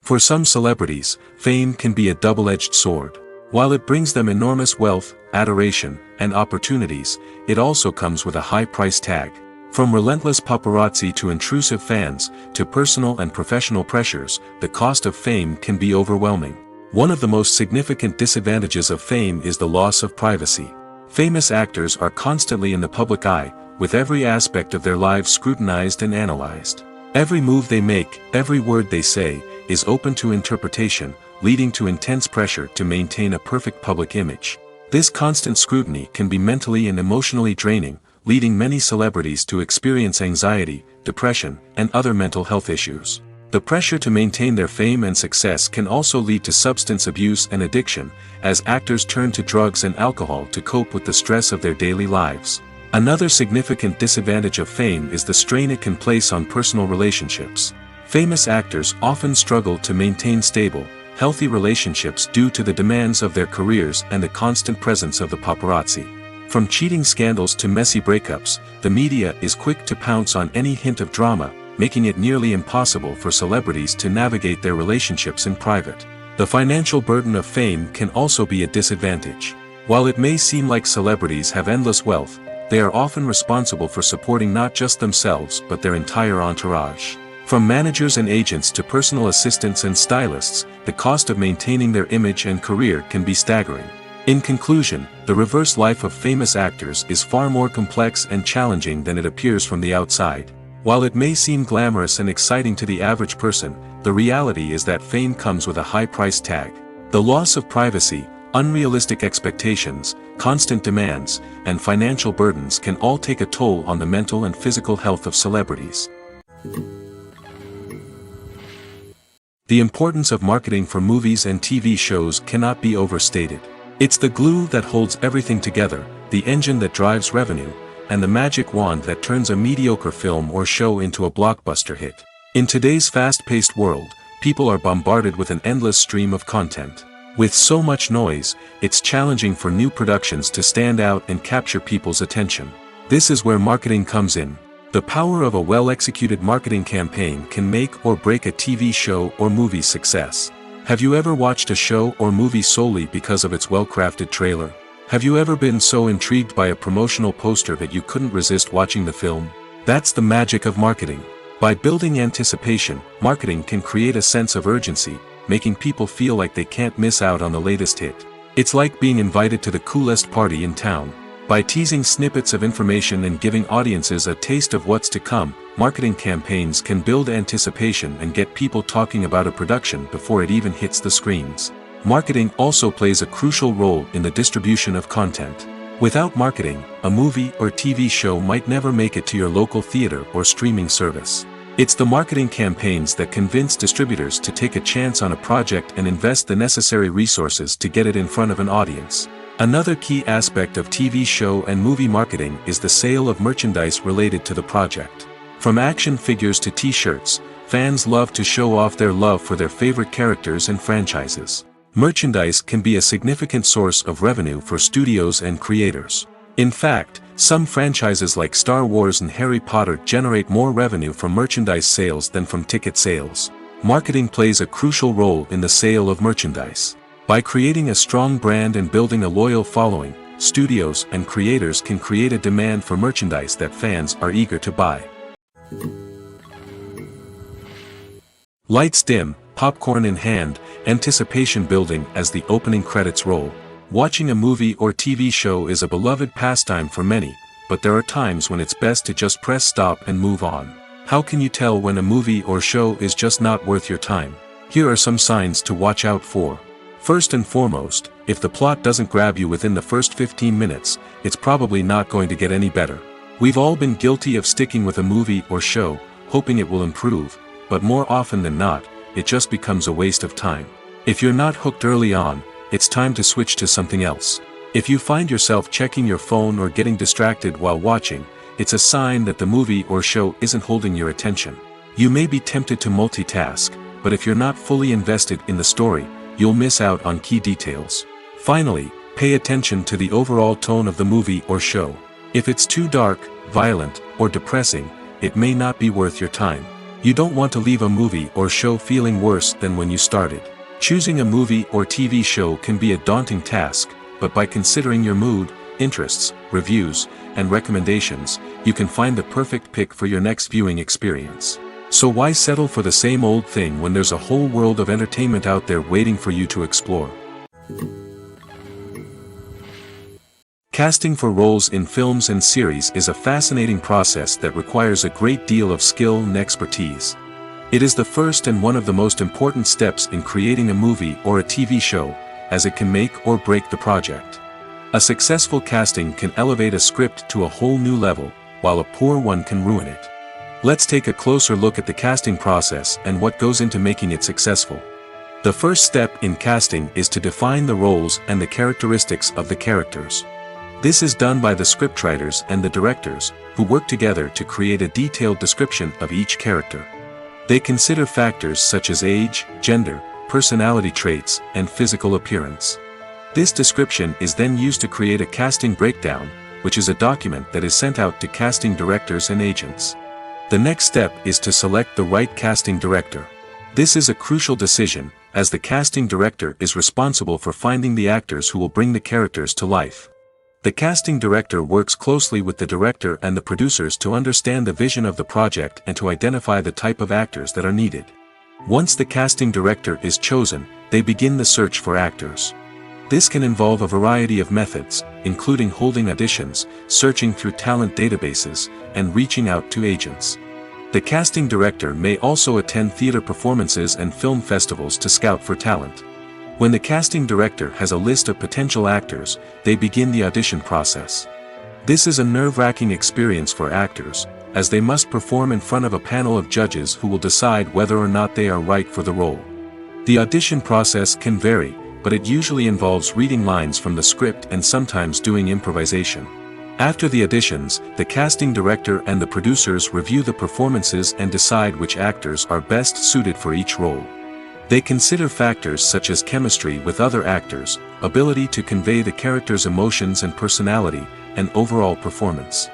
For some celebrities, fame can be a double-edged sword. While it brings them enormous wealth, adoration, and opportunities, it also comes with a high price tag. From relentless paparazzi to intrusive fans, to personal and professional pressures, the cost of fame can be overwhelming. One of the most significant disadvantages of fame is the loss of privacy. Famous actors are constantly in the public eye, with every aspect of their lives scrutinized and analyzed. Every move they make, every word they say, is open to interpretation, leading to intense pressure to maintain a perfect public image. This constant scrutiny can be mentally and emotionally draining, leading many celebrities to experience anxiety, depression, and other mental health issues. The pressure to maintain their fame and success can also lead to substance abuse and addiction, as actors turn to drugs and alcohol to cope with the stress of their daily lives. Another significant disadvantage of fame is the strain it can place on personal relationships. Famous actors often struggle to maintain stable, healthy relationships due to the demands of their careers and the constant presence of the paparazzi. From cheating scandals to messy breakups, the media is quick to pounce on any hint of drama, making it nearly impossible for celebrities to navigate their relationships in private. The financial burden of fame can also be a disadvantage. While it may seem like celebrities have endless wealth, they are often responsible for supporting not just themselves but their entire entourage. From managers and agents to personal assistants and stylists, the cost of maintaining their image and career can be staggering. In conclusion, the reverse life of famous actors is far more complex and challenging than it appears from the outside. While it may seem glamorous and exciting to the average person, the reality is that fame comes with a high price tag. The loss of privacy, unrealistic expectations, constant demands, and financial burdens can all take a toll on the mental and physical health of celebrities. The importance of marketing for movies and TV shows cannot be overstated. It's the glue that holds everything together, the engine that drives revenue, and the magic wand that turns a mediocre film or show into a blockbuster hit. In today's fast-paced world, people are bombarded with an endless stream of content. With so much noise, it's challenging for new productions to stand out and capture people's attention. This is where marketing comes in. The power of a well-executed marketing campaign can make or break a TV show or movie's success. Have you ever watched a show or movie solely because of its well-crafted trailer? Have you ever been so intrigued by a promotional poster that you couldn't resist watching the film? That's the magic of marketing. By building anticipation, marketing can create a sense of urgency, making people feel like they can't miss out on the latest hit. It's like being invited to the coolest party in town. By teasing snippets of information and giving audiences a taste of what's to come, marketing campaigns can build anticipation and get people talking about a production before it even hits the screens. Marketing also plays a crucial role in the distribution of content. Without marketing, a movie or TV show might never make it to your local theater or streaming service. It's the marketing campaigns that convince distributors to take a chance on a project and invest the necessary resources to get it in front of an audience. Another key aspect of TV show and movie marketing is the sale of merchandise related to the project. From action figures to t-shirts, fans love to show off their love for their favorite characters and franchises. Merchandise can be a significant source of revenue for studios and creators. In fact, some franchises like Star Wars and Harry Potter generate more revenue from merchandise sales than from ticket sales. Marketing plays a crucial role in the sale of merchandise. By creating a strong brand and building a loyal following, studios and creators can create a demand for merchandise that fans are eager to buy. Lights dim, popcorn in hand, anticipation building as the opening credits roll. Watching a movie or TV show is a beloved pastime for many, but there are times when it's best to just press stop and move on. How can you tell when a movie or show is just not worth your time? Here are some signs to watch out for. First and foremost, if the plot doesn't grab you within the first 15 minutes, it's probably not going to get any better. We've all been guilty of sticking with a movie or show, hoping it will improve, but more often than not, it just becomes a waste of time. If you're not hooked early on, it's time to switch to something else. If you find yourself checking your phone or getting distracted while watching, it's a sign that the movie or show isn't holding your attention. You may be tempted to multitask, but if you're not fully invested in the story, you'll miss out on key details. Finally, pay attention to the overall tone of the movie or show. If it's too dark, violent, or depressing, it may not be worth your time. You don't want to leave a movie or show feeling worse than when you started. Choosing a movie or TV show can be a daunting task, but by considering your mood, interests, reviews, and recommendations, you can find the perfect pick for your next viewing experience. So why settle for the same old thing when there's a whole world of entertainment out there waiting for you to explore? Casting for roles in films and series is a fascinating process that requires a great deal of skill and expertise. It is the first and one of the most important steps in creating a movie or a TV show, as it can make or break the project. A successful casting can elevate a script to a whole new level, while a poor one can ruin it. Let's take a closer look at the casting process and what goes into making it successful. The first step in casting is to define the roles and the characteristics of the characters. This is done by the scriptwriters and the directors, who work together to create a detailed description of each character. They consider factors such as age, gender, personality traits, and physical appearance. This description is then used to create a casting breakdown, which is a document that is sent out to casting directors and agents. The next step is to select the right casting director. This is a crucial decision, as the casting director is responsible for finding the actors who will bring the characters to life. The casting director works closely with the director and the producers to understand the vision of the project and to identify the type of actors that are needed. Once the casting director is chosen, they begin the search for actors. This can involve a variety of methods, including holding auditions, searching through talent databases, and reaching out to agents. The casting director may also attend theater performances and film festivals to scout for talent. When the casting director has a list of potential actors, they begin the audition process. This is a nerve-wracking experience for actors, as they must perform in front of a panel of judges who will decide whether or not they are right for the role. The audition process can vary, but it usually involves reading lines from the script and sometimes doing improvisation. After the auditions, the casting director and the producers review the performances and decide which actors are best suited for each role. They consider factors such as chemistry with other actors, ability to convey the character's emotions and personality, and overall performance.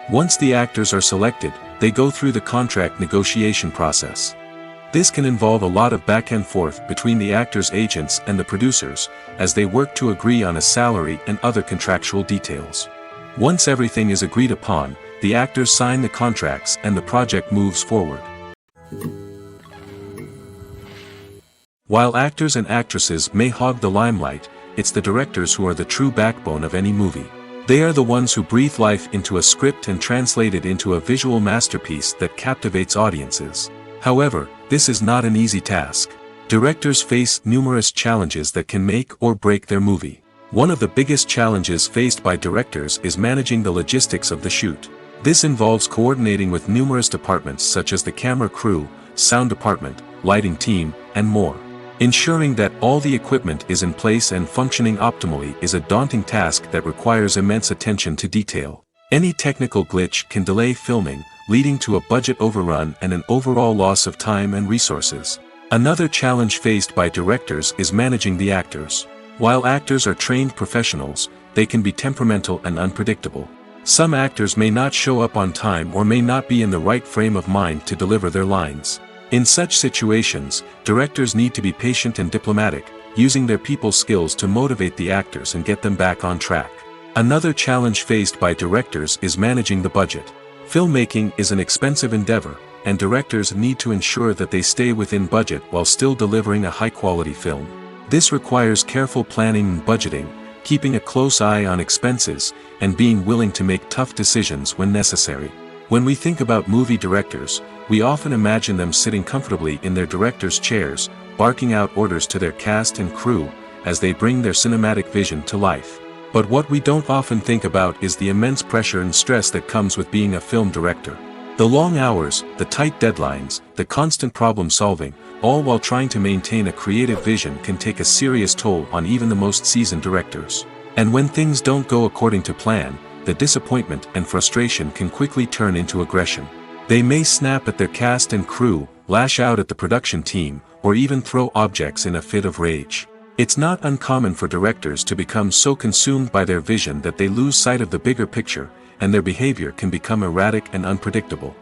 Once the actors are selected, they go through the contract negotiation process. This can involve a lot of back and forth between the actors' agents and the producers, as they work to agree on a salary and other contractual details. Once everything is agreed upon, the actors sign the contracts and the project moves forward. While actors and actresses may hog the limelight, it's the directors who are the true backbone of any movie. They are the ones who breathe life into a script and translate it into a visual masterpiece that captivates audiences. However, this is not an easy task. Directors face numerous challenges that can make or break their movie. One of the biggest challenges faced by directors is managing the logistics of the shoot. This involves coordinating with numerous departments such as the camera crew, sound department, lighting team, and more. Ensuring that all the equipment is in place and functioning optimally is a daunting task that requires immense attention to detail. Any technical glitch can delay filming, leading to a budget overrun and an overall loss of time and resources. Another challenge faced by directors is managing the actors. While actors are trained professionals, they can be temperamental and unpredictable. Some actors may not show up on time or may not be in the right frame of mind to deliver their lines. In such situations, directors need to be patient and diplomatic, using their people skills to motivate the actors and get them back on track. Another challenge faced by directors is managing the budget. Filmmaking is an expensive endeavor, and directors need to ensure that they stay within budget while still delivering a high-quality film. This requires careful planning and budgeting, keeping a close eye on expenses, and being willing to make tough decisions when necessary. When we think about movie directors, we often imagine them sitting comfortably in their director's chairs, barking out orders to their cast and crew, as they bring their cinematic vision to life. But what we don't often think about is the immense pressure and stress that comes with being a film director. The long hours, the tight deadlines, the constant problem solving, all while trying to maintain a creative vision can take a serious toll on even the most seasoned directors. And when things don't go according to plan, the disappointment and frustration can quickly turn into aggression. They may snap at their cast and crew, lash out at the production team, or even throw objects in a fit of rage. It's not uncommon for directors to become so consumed by their vision that they lose sight of the bigger picture, and their behavior can become erratic and unpredictable.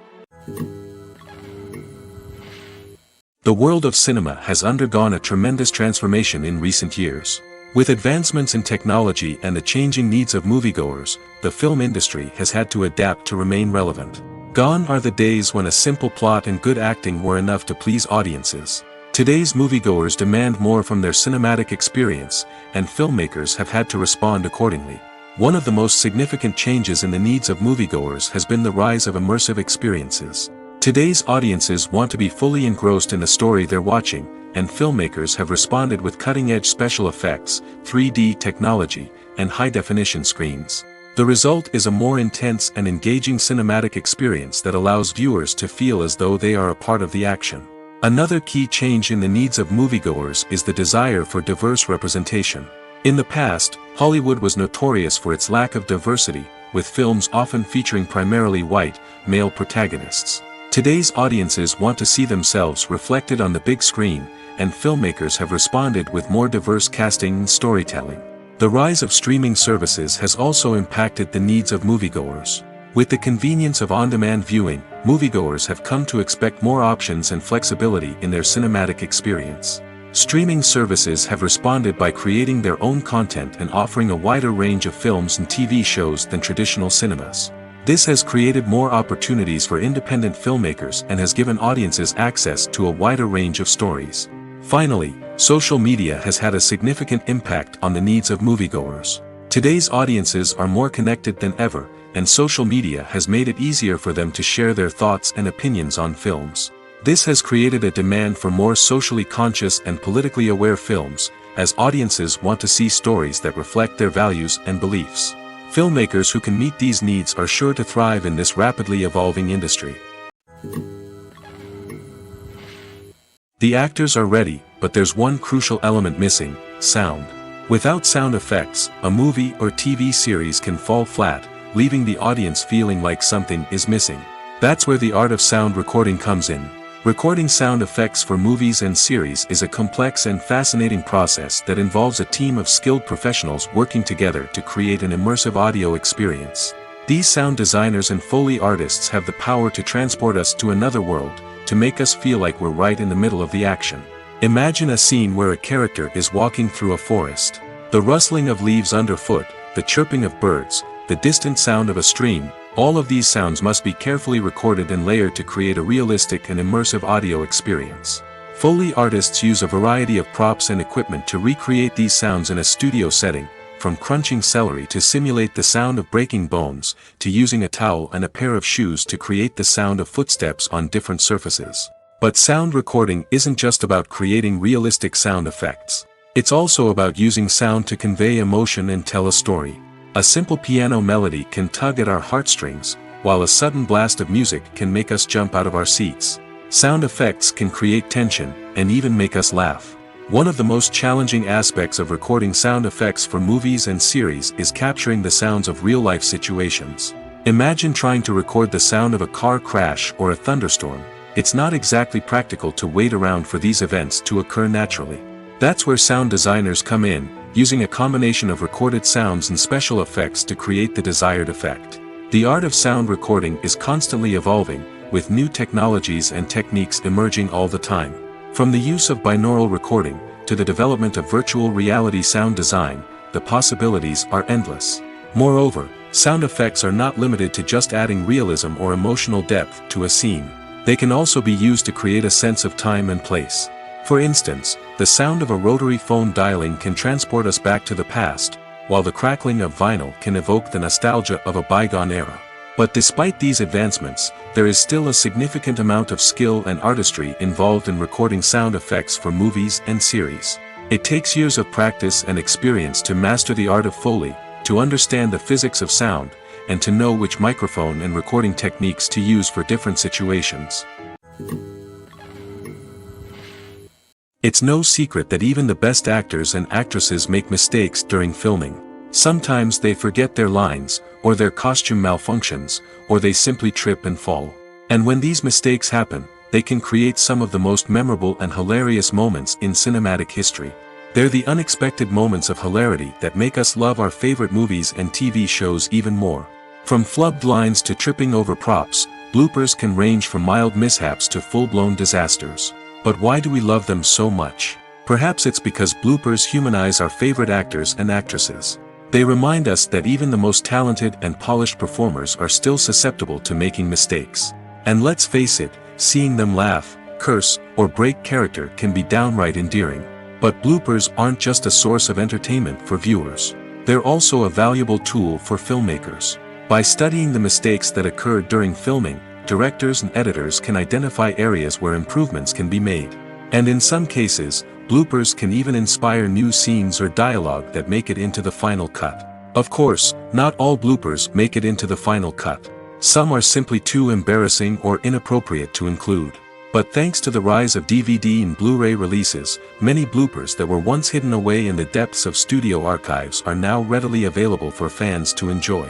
The world of cinema has undergone a tremendous transformation in recent years. With advancements in technology and the changing needs of moviegoers, the film industry has had to adapt to remain relevant. Gone are the days when a simple plot and good acting were enough to please audiences. Today's moviegoers demand more from their cinematic experience, and filmmakers have had to respond accordingly. One of the most significant changes in the needs of moviegoers has been the rise of immersive experiences. Today's audiences want to be fully engrossed in the story they're watching, and filmmakers have responded with cutting-edge special effects, 3D technology, and high-definition screens. The result is a more intense and engaging cinematic experience that allows viewers to feel as though they are a part of the action. Another key change in the needs of moviegoers is the desire for diverse representation. In the past, Hollywood was notorious for its lack of diversity, with films often featuring primarily white, male protagonists. Today's audiences want to see themselves reflected on the big screen, and filmmakers have responded with more diverse casting and storytelling. The rise of streaming services has also impacted the needs of moviegoers. With the convenience of on-demand viewing, moviegoers have come to expect more options and flexibility in their cinematic experience. Streaming services have responded by creating their own content and offering a wider range of films and TV shows than traditional cinemas. This has created more opportunities for independent filmmakers and has given audiences access to a wider range of stories. Finally, social media has had a significant impact on the needs of moviegoers. Today's audiences are more connected than ever, and social media has made it easier for them to share their thoughts and opinions on films. This has created a demand for more socially conscious and politically aware films, as audiences want to see stories that reflect their values and beliefs. Filmmakers who can meet these needs are sure to thrive in this rapidly evolving industry. The actors are ready, but there's one crucial element missing: sound. Without sound effects, a movie or TV series can fall flat, leaving the audience feeling like something is missing. That's where the art of sound recording comes in. Recording sound effects for movies and series is a complex and fascinating process that involves a team of skilled professionals working together to create an immersive audio experience. These sound designers and Foley artists have the power to transport us to another world, to make us feel like we're right in the middle of the action. Imagine a scene where a character is walking through a forest. The rustling of leaves underfoot, the chirping of birds, the distant sound of a stream, all of these sounds must be carefully recorded and layered to create a realistic and immersive audio experience. Foley artists use a variety of props and equipment to recreate these sounds in a studio setting, from crunching celery to simulate the sound of breaking bones, to using a towel and a pair of shoes to create the sound of footsteps on different surfaces. But sound recording isn't just about creating realistic sound effects. It's also about using sound to convey emotion and tell a story. A simple piano melody can tug at our heartstrings, while a sudden blast of music can make us jump out of our seats. Sound effects can create tension, and even make us laugh. One of the most challenging aspects of recording sound effects for movies and series is capturing the sounds of real-life situations. Imagine trying to record the sound of a car crash or a thunderstorm. It's not exactly practical to wait around for these events to occur naturally. That's where sound designers come in, using a combination of recorded sounds and special effects to create the desired effect. The art of sound recording is constantly evolving, with new technologies and techniques emerging all the time. From the use of binaural recording, to the development of virtual reality sound design, the possibilities are endless. Moreover, sound effects are not limited to just adding realism or emotional depth to a scene. They can also be used to create a sense of time and place. For instance, the sound of a rotary phone dialing can transport us back to the past, while the crackling of vinyl can evoke the nostalgia of a bygone era. But despite these advancements, there is still a significant amount of skill and artistry involved in recording sound effects for movies and series. It takes years of practice and experience to master the art of Foley, to understand the physics of sound, and to know which microphone and recording techniques to use for different situations. It's no secret that even the best actors and actresses make mistakes during filming. Sometimes they forget their lines, or their costume malfunctions, or they simply trip and fall. And when these mistakes happen, they can create some of the most memorable and hilarious moments in cinematic history. They're the unexpected moments of hilarity that make us love our favorite movies and TV shows even more. From flubbed lines to tripping over props, bloopers can range from mild mishaps to full-blown disasters. But why do we love them so much? Perhaps it's because bloopers humanize our favorite actors and actresses. They remind us that even the most talented and polished performers are still susceptible to making mistakes. And let's face it, seeing them laugh, curse, or break character can be downright endearing. But bloopers aren't just a source of entertainment for viewers. They're also a valuable tool for filmmakers. By studying the mistakes that occurred during filming, directors and editors can identify areas where improvements can be made. And in some cases, bloopers can even inspire new scenes or dialogue that make it into the final cut. Of course, not all bloopers make it into the final cut. Some are simply too embarrassing or inappropriate to include. But thanks to the rise of DVD and Blu-ray releases, many bloopers that were once hidden away in the depths of studio archives are now readily available for fans to enjoy.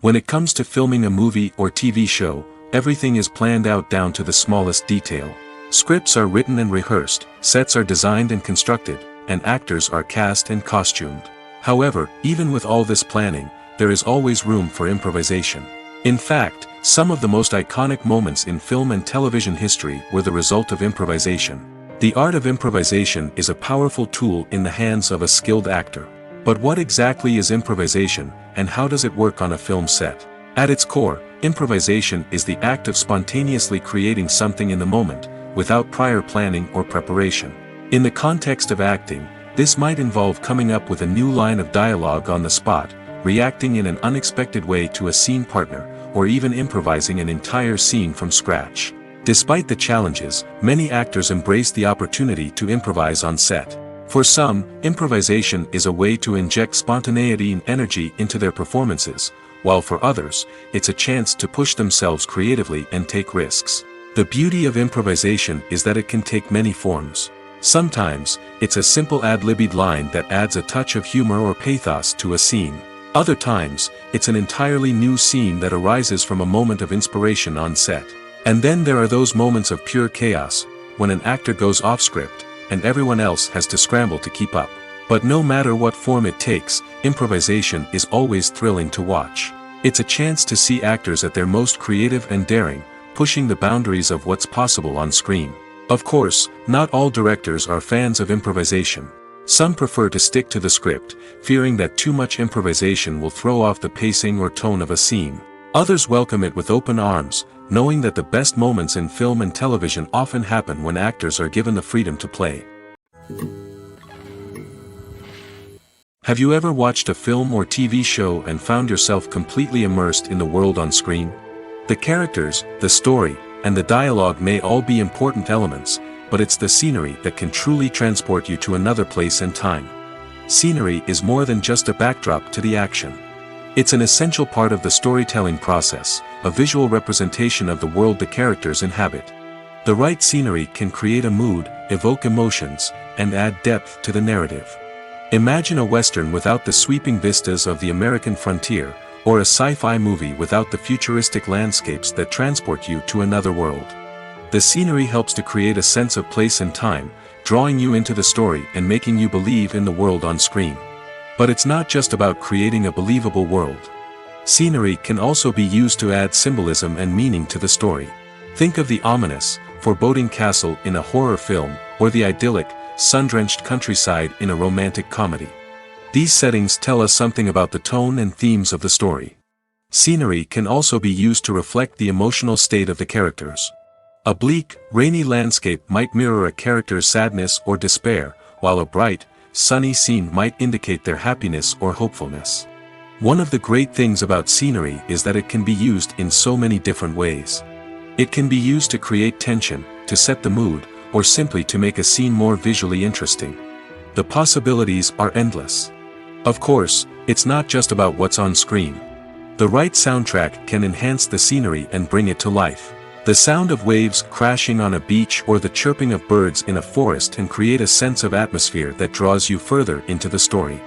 When it comes to filming a movie or TV show, everything is planned out down to the smallest detail. Scripts are written and rehearsed, sets are designed and constructed, and actors are cast and costumed. However, even with all this planning, there is always room for improvisation. In fact, some of the most iconic moments in film and television history were the result of improvisation. The art of improvisation is a powerful tool in the hands of a skilled actor. But what exactly is improvisation, and how does it work on a film set? At its core, improvisation is the act of spontaneously creating something in the moment, without prior planning or preparation. In the context of acting, this might involve coming up with a new line of dialogue on the spot, reacting in an unexpected way to a scene partner, or even improvising an entire scene from scratch. Despite the challenges, many actors embrace the opportunity to improvise on set. For some, improvisation is a way to inject spontaneity and energy into their performances, while for others, it's a chance to push themselves creatively and take risks. The beauty of improvisation is that it can take many forms. Sometimes, it's a simple ad-libbed line that adds a touch of humor or pathos to a scene. Other times, it's an entirely new scene that arises from a moment of inspiration on set. And then there are those moments of pure chaos, when an actor goes off script, and everyone else has to scramble to keep up. But no matter what form it takes, improvisation is always thrilling to watch. It's a chance to see actors at their most creative and daring, pushing the boundaries of what's possible on screen. Of course, not all directors are fans of improvisation. Some prefer to stick to the script, fearing that too much improvisation will throw off the pacing or tone of a scene. Others welcome it with open arms, knowing that the best moments in film and television often happen when actors are given the freedom to play. Have you ever watched a film or TV show and found yourself completely immersed in the world on screen? The characters, the story, and the dialogue may all be important elements, but it's the scenery that can truly transport you to another place and time. Scenery is more than just a backdrop to the action. It's an essential part of the storytelling process, a visual representation of the world the characters inhabit. The right scenery can create a mood, evoke emotions, and add depth to the narrative. Imagine a western without the sweeping vistas of the American frontier, or a sci-fi movie without the futuristic landscapes that transport you to another world. The scenery helps to create a sense of place and time, drawing you into the story and making you believe in the world on screen. But it's not just about creating a believable world. Scenery can also be used to add symbolism and meaning to the story. Think of the ominous, foreboding castle in a horror film, or the idyllic, sun-drenched countryside in a romantic comedy. These settings tell us something about the tone and themes of the story. Scenery can also be used to reflect the emotional state of the characters. A bleak, rainy landscape might mirror a character's sadness or despair, while a bright, sunny scene might indicate their happiness or hopefulness. One of the great things about scenery is that it can be used in so many different ways. It can be used to create tension, to set the mood, or simply to make a scene more visually interesting. The possibilities are endless. Of course, it's not just about what's on screen. The right soundtrack can enhance the scenery and bring it to life. The sound of waves crashing on a beach or the chirping of birds in a forest can create a sense of atmosphere that draws you further into the story.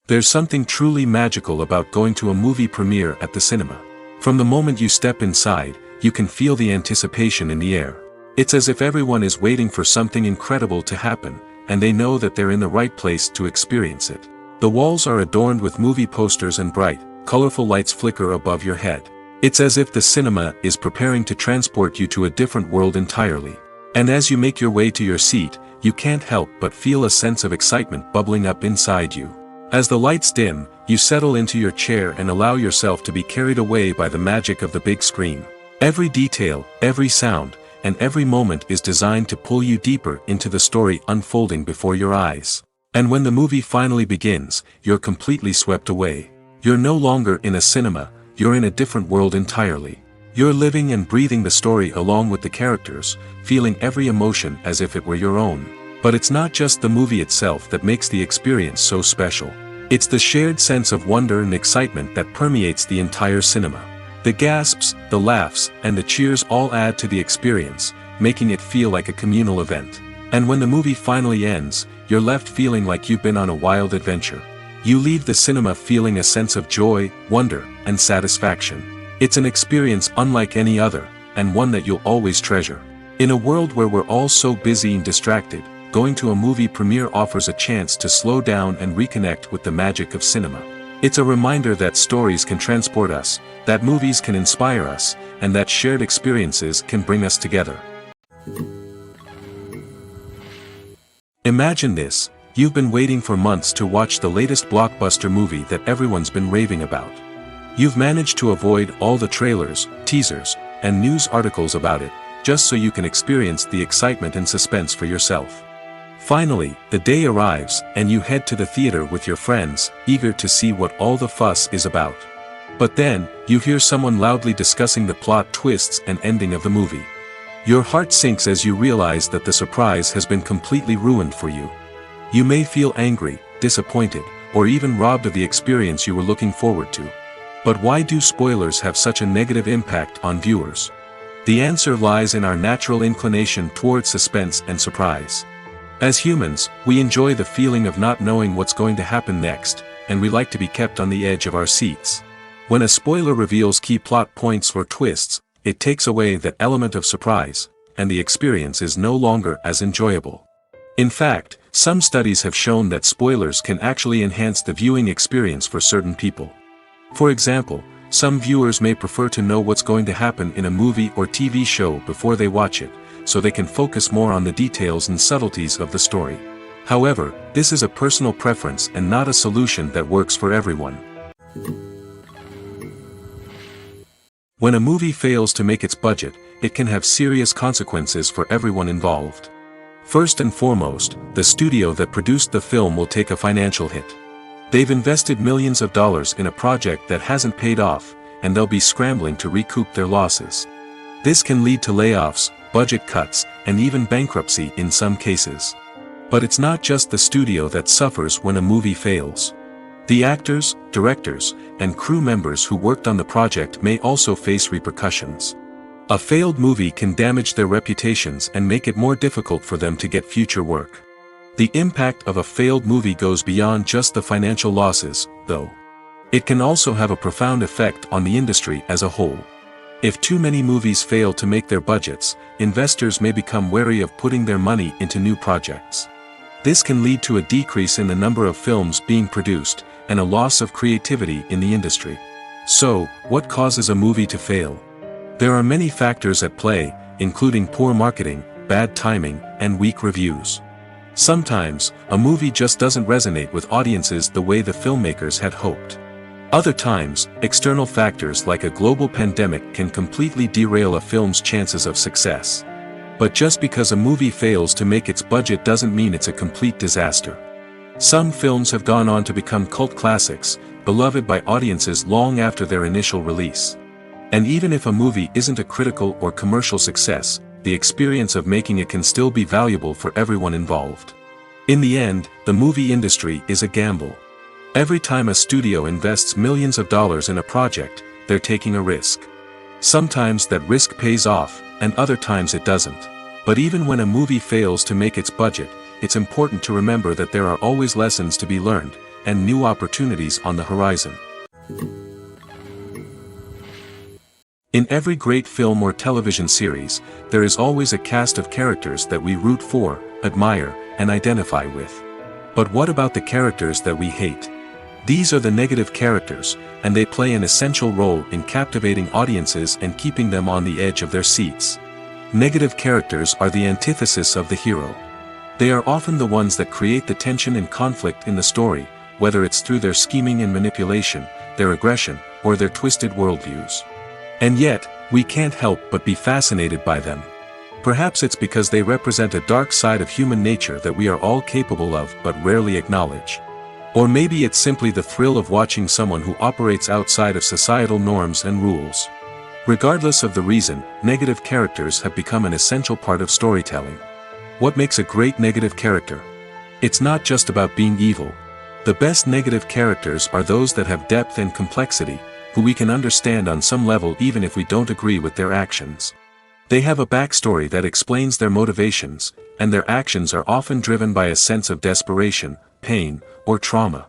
There's something truly magical about going to a movie premiere at the cinema. From the moment you step inside, you can feel the anticipation in the air. It's as if everyone is waiting for something incredible to happen, and they know that they're in the right place to experience it. The walls are adorned with movie posters and bright, colorful lights flicker above your head. It's as if the cinema is preparing to transport you to a different world entirely. And as you make your way to your seat, you can't help but feel a sense of excitement bubbling up inside you. As the lights dim, you settle into your chair and allow yourself to be carried away by the magic of the big screen. Every detail, every sound, and every moment is designed to pull you deeper into the story unfolding before your eyes. And when the movie finally begins, you're completely swept away. You're no longer in a cinema, you're in a different world entirely. You're living and breathing the story along with the characters, feeling every emotion as if it were your own. But it's not just the movie itself that makes the experience so special. It's the shared sense of wonder and excitement that permeates the entire cinema. The gasps, the laughs, and the cheers all add to the experience, making it feel like a communal event. And when the movie finally ends, you're left feeling like you've been on a wild adventure. You leave the cinema feeling a sense of joy, wonder, and satisfaction. It's an experience unlike any other, and one that you'll always treasure. In a world where we're all so busy and distracted, going to a movie premiere offers a chance to slow down and reconnect with the magic of cinema. It's a reminder that stories can transport us, that movies can inspire us, and that shared experiences can bring us together. Imagine this: you've been waiting for months to watch the latest blockbuster movie that everyone's been raving about. You've managed to avoid all the trailers, teasers, and news articles about it, just so you can experience the excitement and suspense for yourself. Finally, the day arrives, and you head to the theater with your friends, eager to see what all the fuss is about. But then, you hear someone loudly discussing the plot twists and ending of the movie. Your heart sinks as you realize that the surprise has been completely ruined for you. You may feel angry, disappointed, or even robbed of the experience you were looking forward to. But why do spoilers have such a negative impact on viewers? The answer lies in our natural inclination towards suspense and surprise. As humans, we enjoy the feeling of not knowing what's going to happen next, and we like to be kept on the edge of our seats. When a spoiler reveals key plot points or twists, it takes away that element of surprise, and the experience is no longer as enjoyable. In fact, some studies have shown that spoilers can actually enhance the viewing experience for certain people. For example, some viewers may prefer to know what's going to happen in a movie or TV show before they watch it, so they can focus more on the details and subtleties of the story. However, this is a personal preference and not a solution that works for everyone. When a movie fails to make its budget, it can have serious consequences for everyone involved. First and foremost, the studio that produced the film will take a financial hit. They've invested millions of dollars in a project that hasn't paid off, and they'll be scrambling to recoup their losses. This can lead to layoffs, budget cuts, and even bankruptcy in some cases. But it's not just the studio that suffers when a movie fails. The actors, directors, and crew members who worked on the project may also face repercussions. A failed movie can damage their reputations and make it more difficult for them to get future work. The impact of a failed movie goes beyond just the financial losses, though. It can also have a profound effect on the industry as a whole. If too many movies fail to make their budgets, investors may become wary of putting their money into new projects. This can lead to a decrease in the number of films being produced, and a loss of creativity in the industry. So, what causes a movie to fail? There are many factors at play, including poor marketing, bad timing, and weak reviews. Sometimes, a movie just doesn't resonate with audiences the way the filmmakers had hoped. Other times, external factors like a global pandemic can completely derail a film's chances of success. But just because a movie fails to make its budget doesn't mean it's a complete disaster. Some films have gone on to become cult classics, beloved by audiences long after their initial release. And even if a movie isn't a critical or commercial success, the experience of making it can still be valuable for everyone involved. In the end, the movie industry is a gamble. Every time a studio invests millions of dollars in a project, they're taking a risk. Sometimes that risk pays off, and other times it doesn't. But even when a movie fails to make its budget, it's important to remember that there are always lessons to be learned, and new opportunities on the horizon. In every great film or television series, there is always a cast of characters that we root for, admire, and identify with. But what about the characters that we hate? These are the negative characters, and they play an essential role in captivating audiences and keeping them on the edge of their seats. Negative characters are the antithesis of the hero. They are often the ones that create the tension and conflict in the story, whether it's through their scheming and manipulation, their aggression, or their twisted worldviews. And yet, we can't help but be fascinated by them. Perhaps it's because they represent a dark side of human nature that we are all capable of but rarely acknowledge. Or maybe it's simply the thrill of watching someone who operates outside of societal norms and rules. Regardless of the reason, negative characters have become an essential part of storytelling. What makes a great negative character? It's not just about being evil. The best negative characters are those that have depth and complexity, who we can understand on some level even if we don't agree with their actions. They have a backstory that explains their motivations, and their actions are often driven by a sense of desperation, pain, or trauma.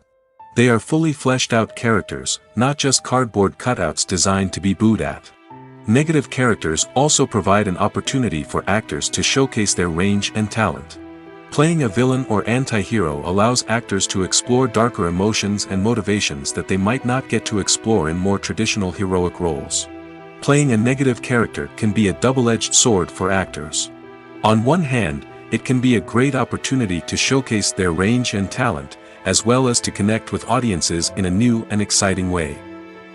They are fully fleshed out characters, not just cardboard cutouts designed to be booed at. Negative characters also provide an opportunity for actors to showcase their range and talent. Playing a villain or anti-hero allows actors to explore darker emotions and motivations that they might not get to explore in more traditional heroic roles. Playing a negative character can be a double-edged sword for actors. On one hand, it can be a great opportunity to showcase their range and talent, as well as to connect with audiences in a new and exciting way.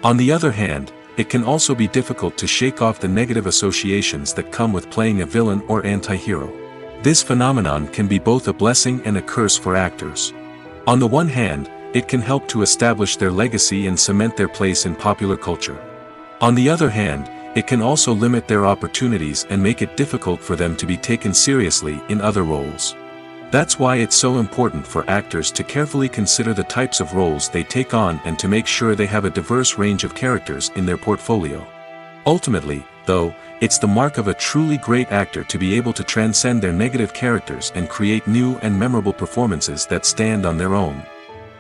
On the other hand, it can also be difficult to shake off the negative associations that come with playing a villain or anti-hero. This phenomenon can be both a blessing and a curse for actors. On the one hand, it can help to establish their legacy and cement their place in popular culture. On the other hand, it can also limit their opportunities and make it difficult for them to be taken seriously in other roles. That's why it's so important for actors to carefully consider the types of roles they take on and to make sure they have a diverse range of characters in their portfolio. Ultimately, though, it's the mark of a truly great actor to be able to transcend their negative characters and create new and memorable performances that stand on their own.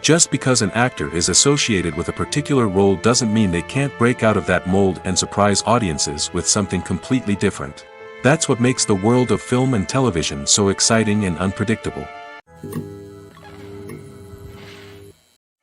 Just because an actor is associated with a particular role doesn't mean they can't break out of that mold and surprise audiences with something completely different. That's what makes the world of film and television so exciting and unpredictable.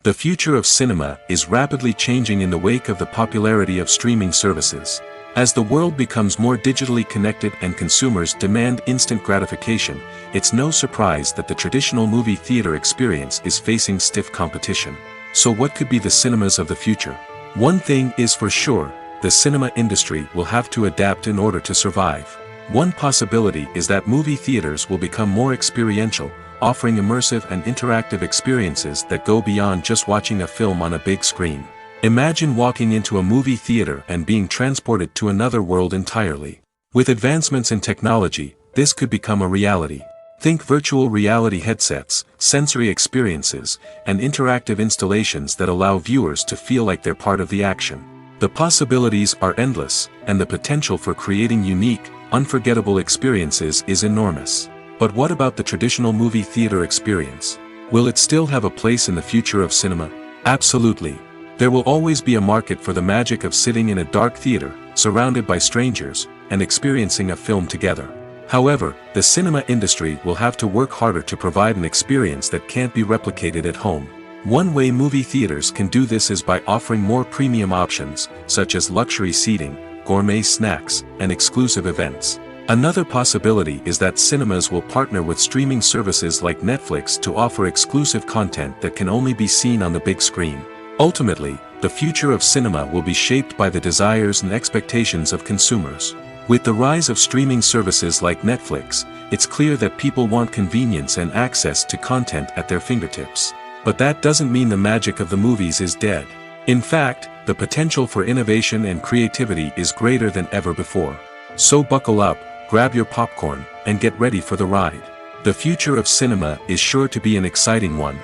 The future of cinema is rapidly changing in the wake of the popularity of streaming services. As the world becomes more digitally connected and consumers demand instant gratification, it's no surprise that the traditional movie theater experience is facing stiff competition. So what could be the cinemas of the future? One thing is for sure, the cinema industry will have to adapt in order to survive. One possibility is that movie theaters will become more experiential, offering immersive and interactive experiences that go beyond just watching a film on a big screen. Imagine walking into a movie theater and being transported to another world entirely. With advancements in technology, this could become a reality. Think virtual reality headsets, sensory experiences, and interactive installations that allow viewers to feel like they're part of the action. The possibilities are endless, and the potential for creating unique, unforgettable experiences is enormous. But what about the traditional movie theater experience? Will it still have a place in the future of cinema? Absolutely. There will always be a market for the magic of sitting in a dark theater, surrounded by strangers, and experiencing a film together. However, the cinema industry will have to work harder to provide an experience that can't be replicated at home. One way movie theaters can do this is by offering more premium options, such as luxury seating, gourmet snacks, and exclusive events. Another possibility is that cinemas will partner with streaming services like Netflix to offer exclusive content that can only be seen on the big screen. Ultimately, the future of cinema will be shaped by the desires and expectations of consumers. With the rise of streaming services like Netflix, it's clear that people want convenience and access to content at their fingertips. But that doesn't mean the magic of the movies is dead. In fact, the potential for innovation and creativity is greater than ever before. So buckle up, grab your popcorn, and get ready for the ride. The future of cinema is sure to be an exciting one.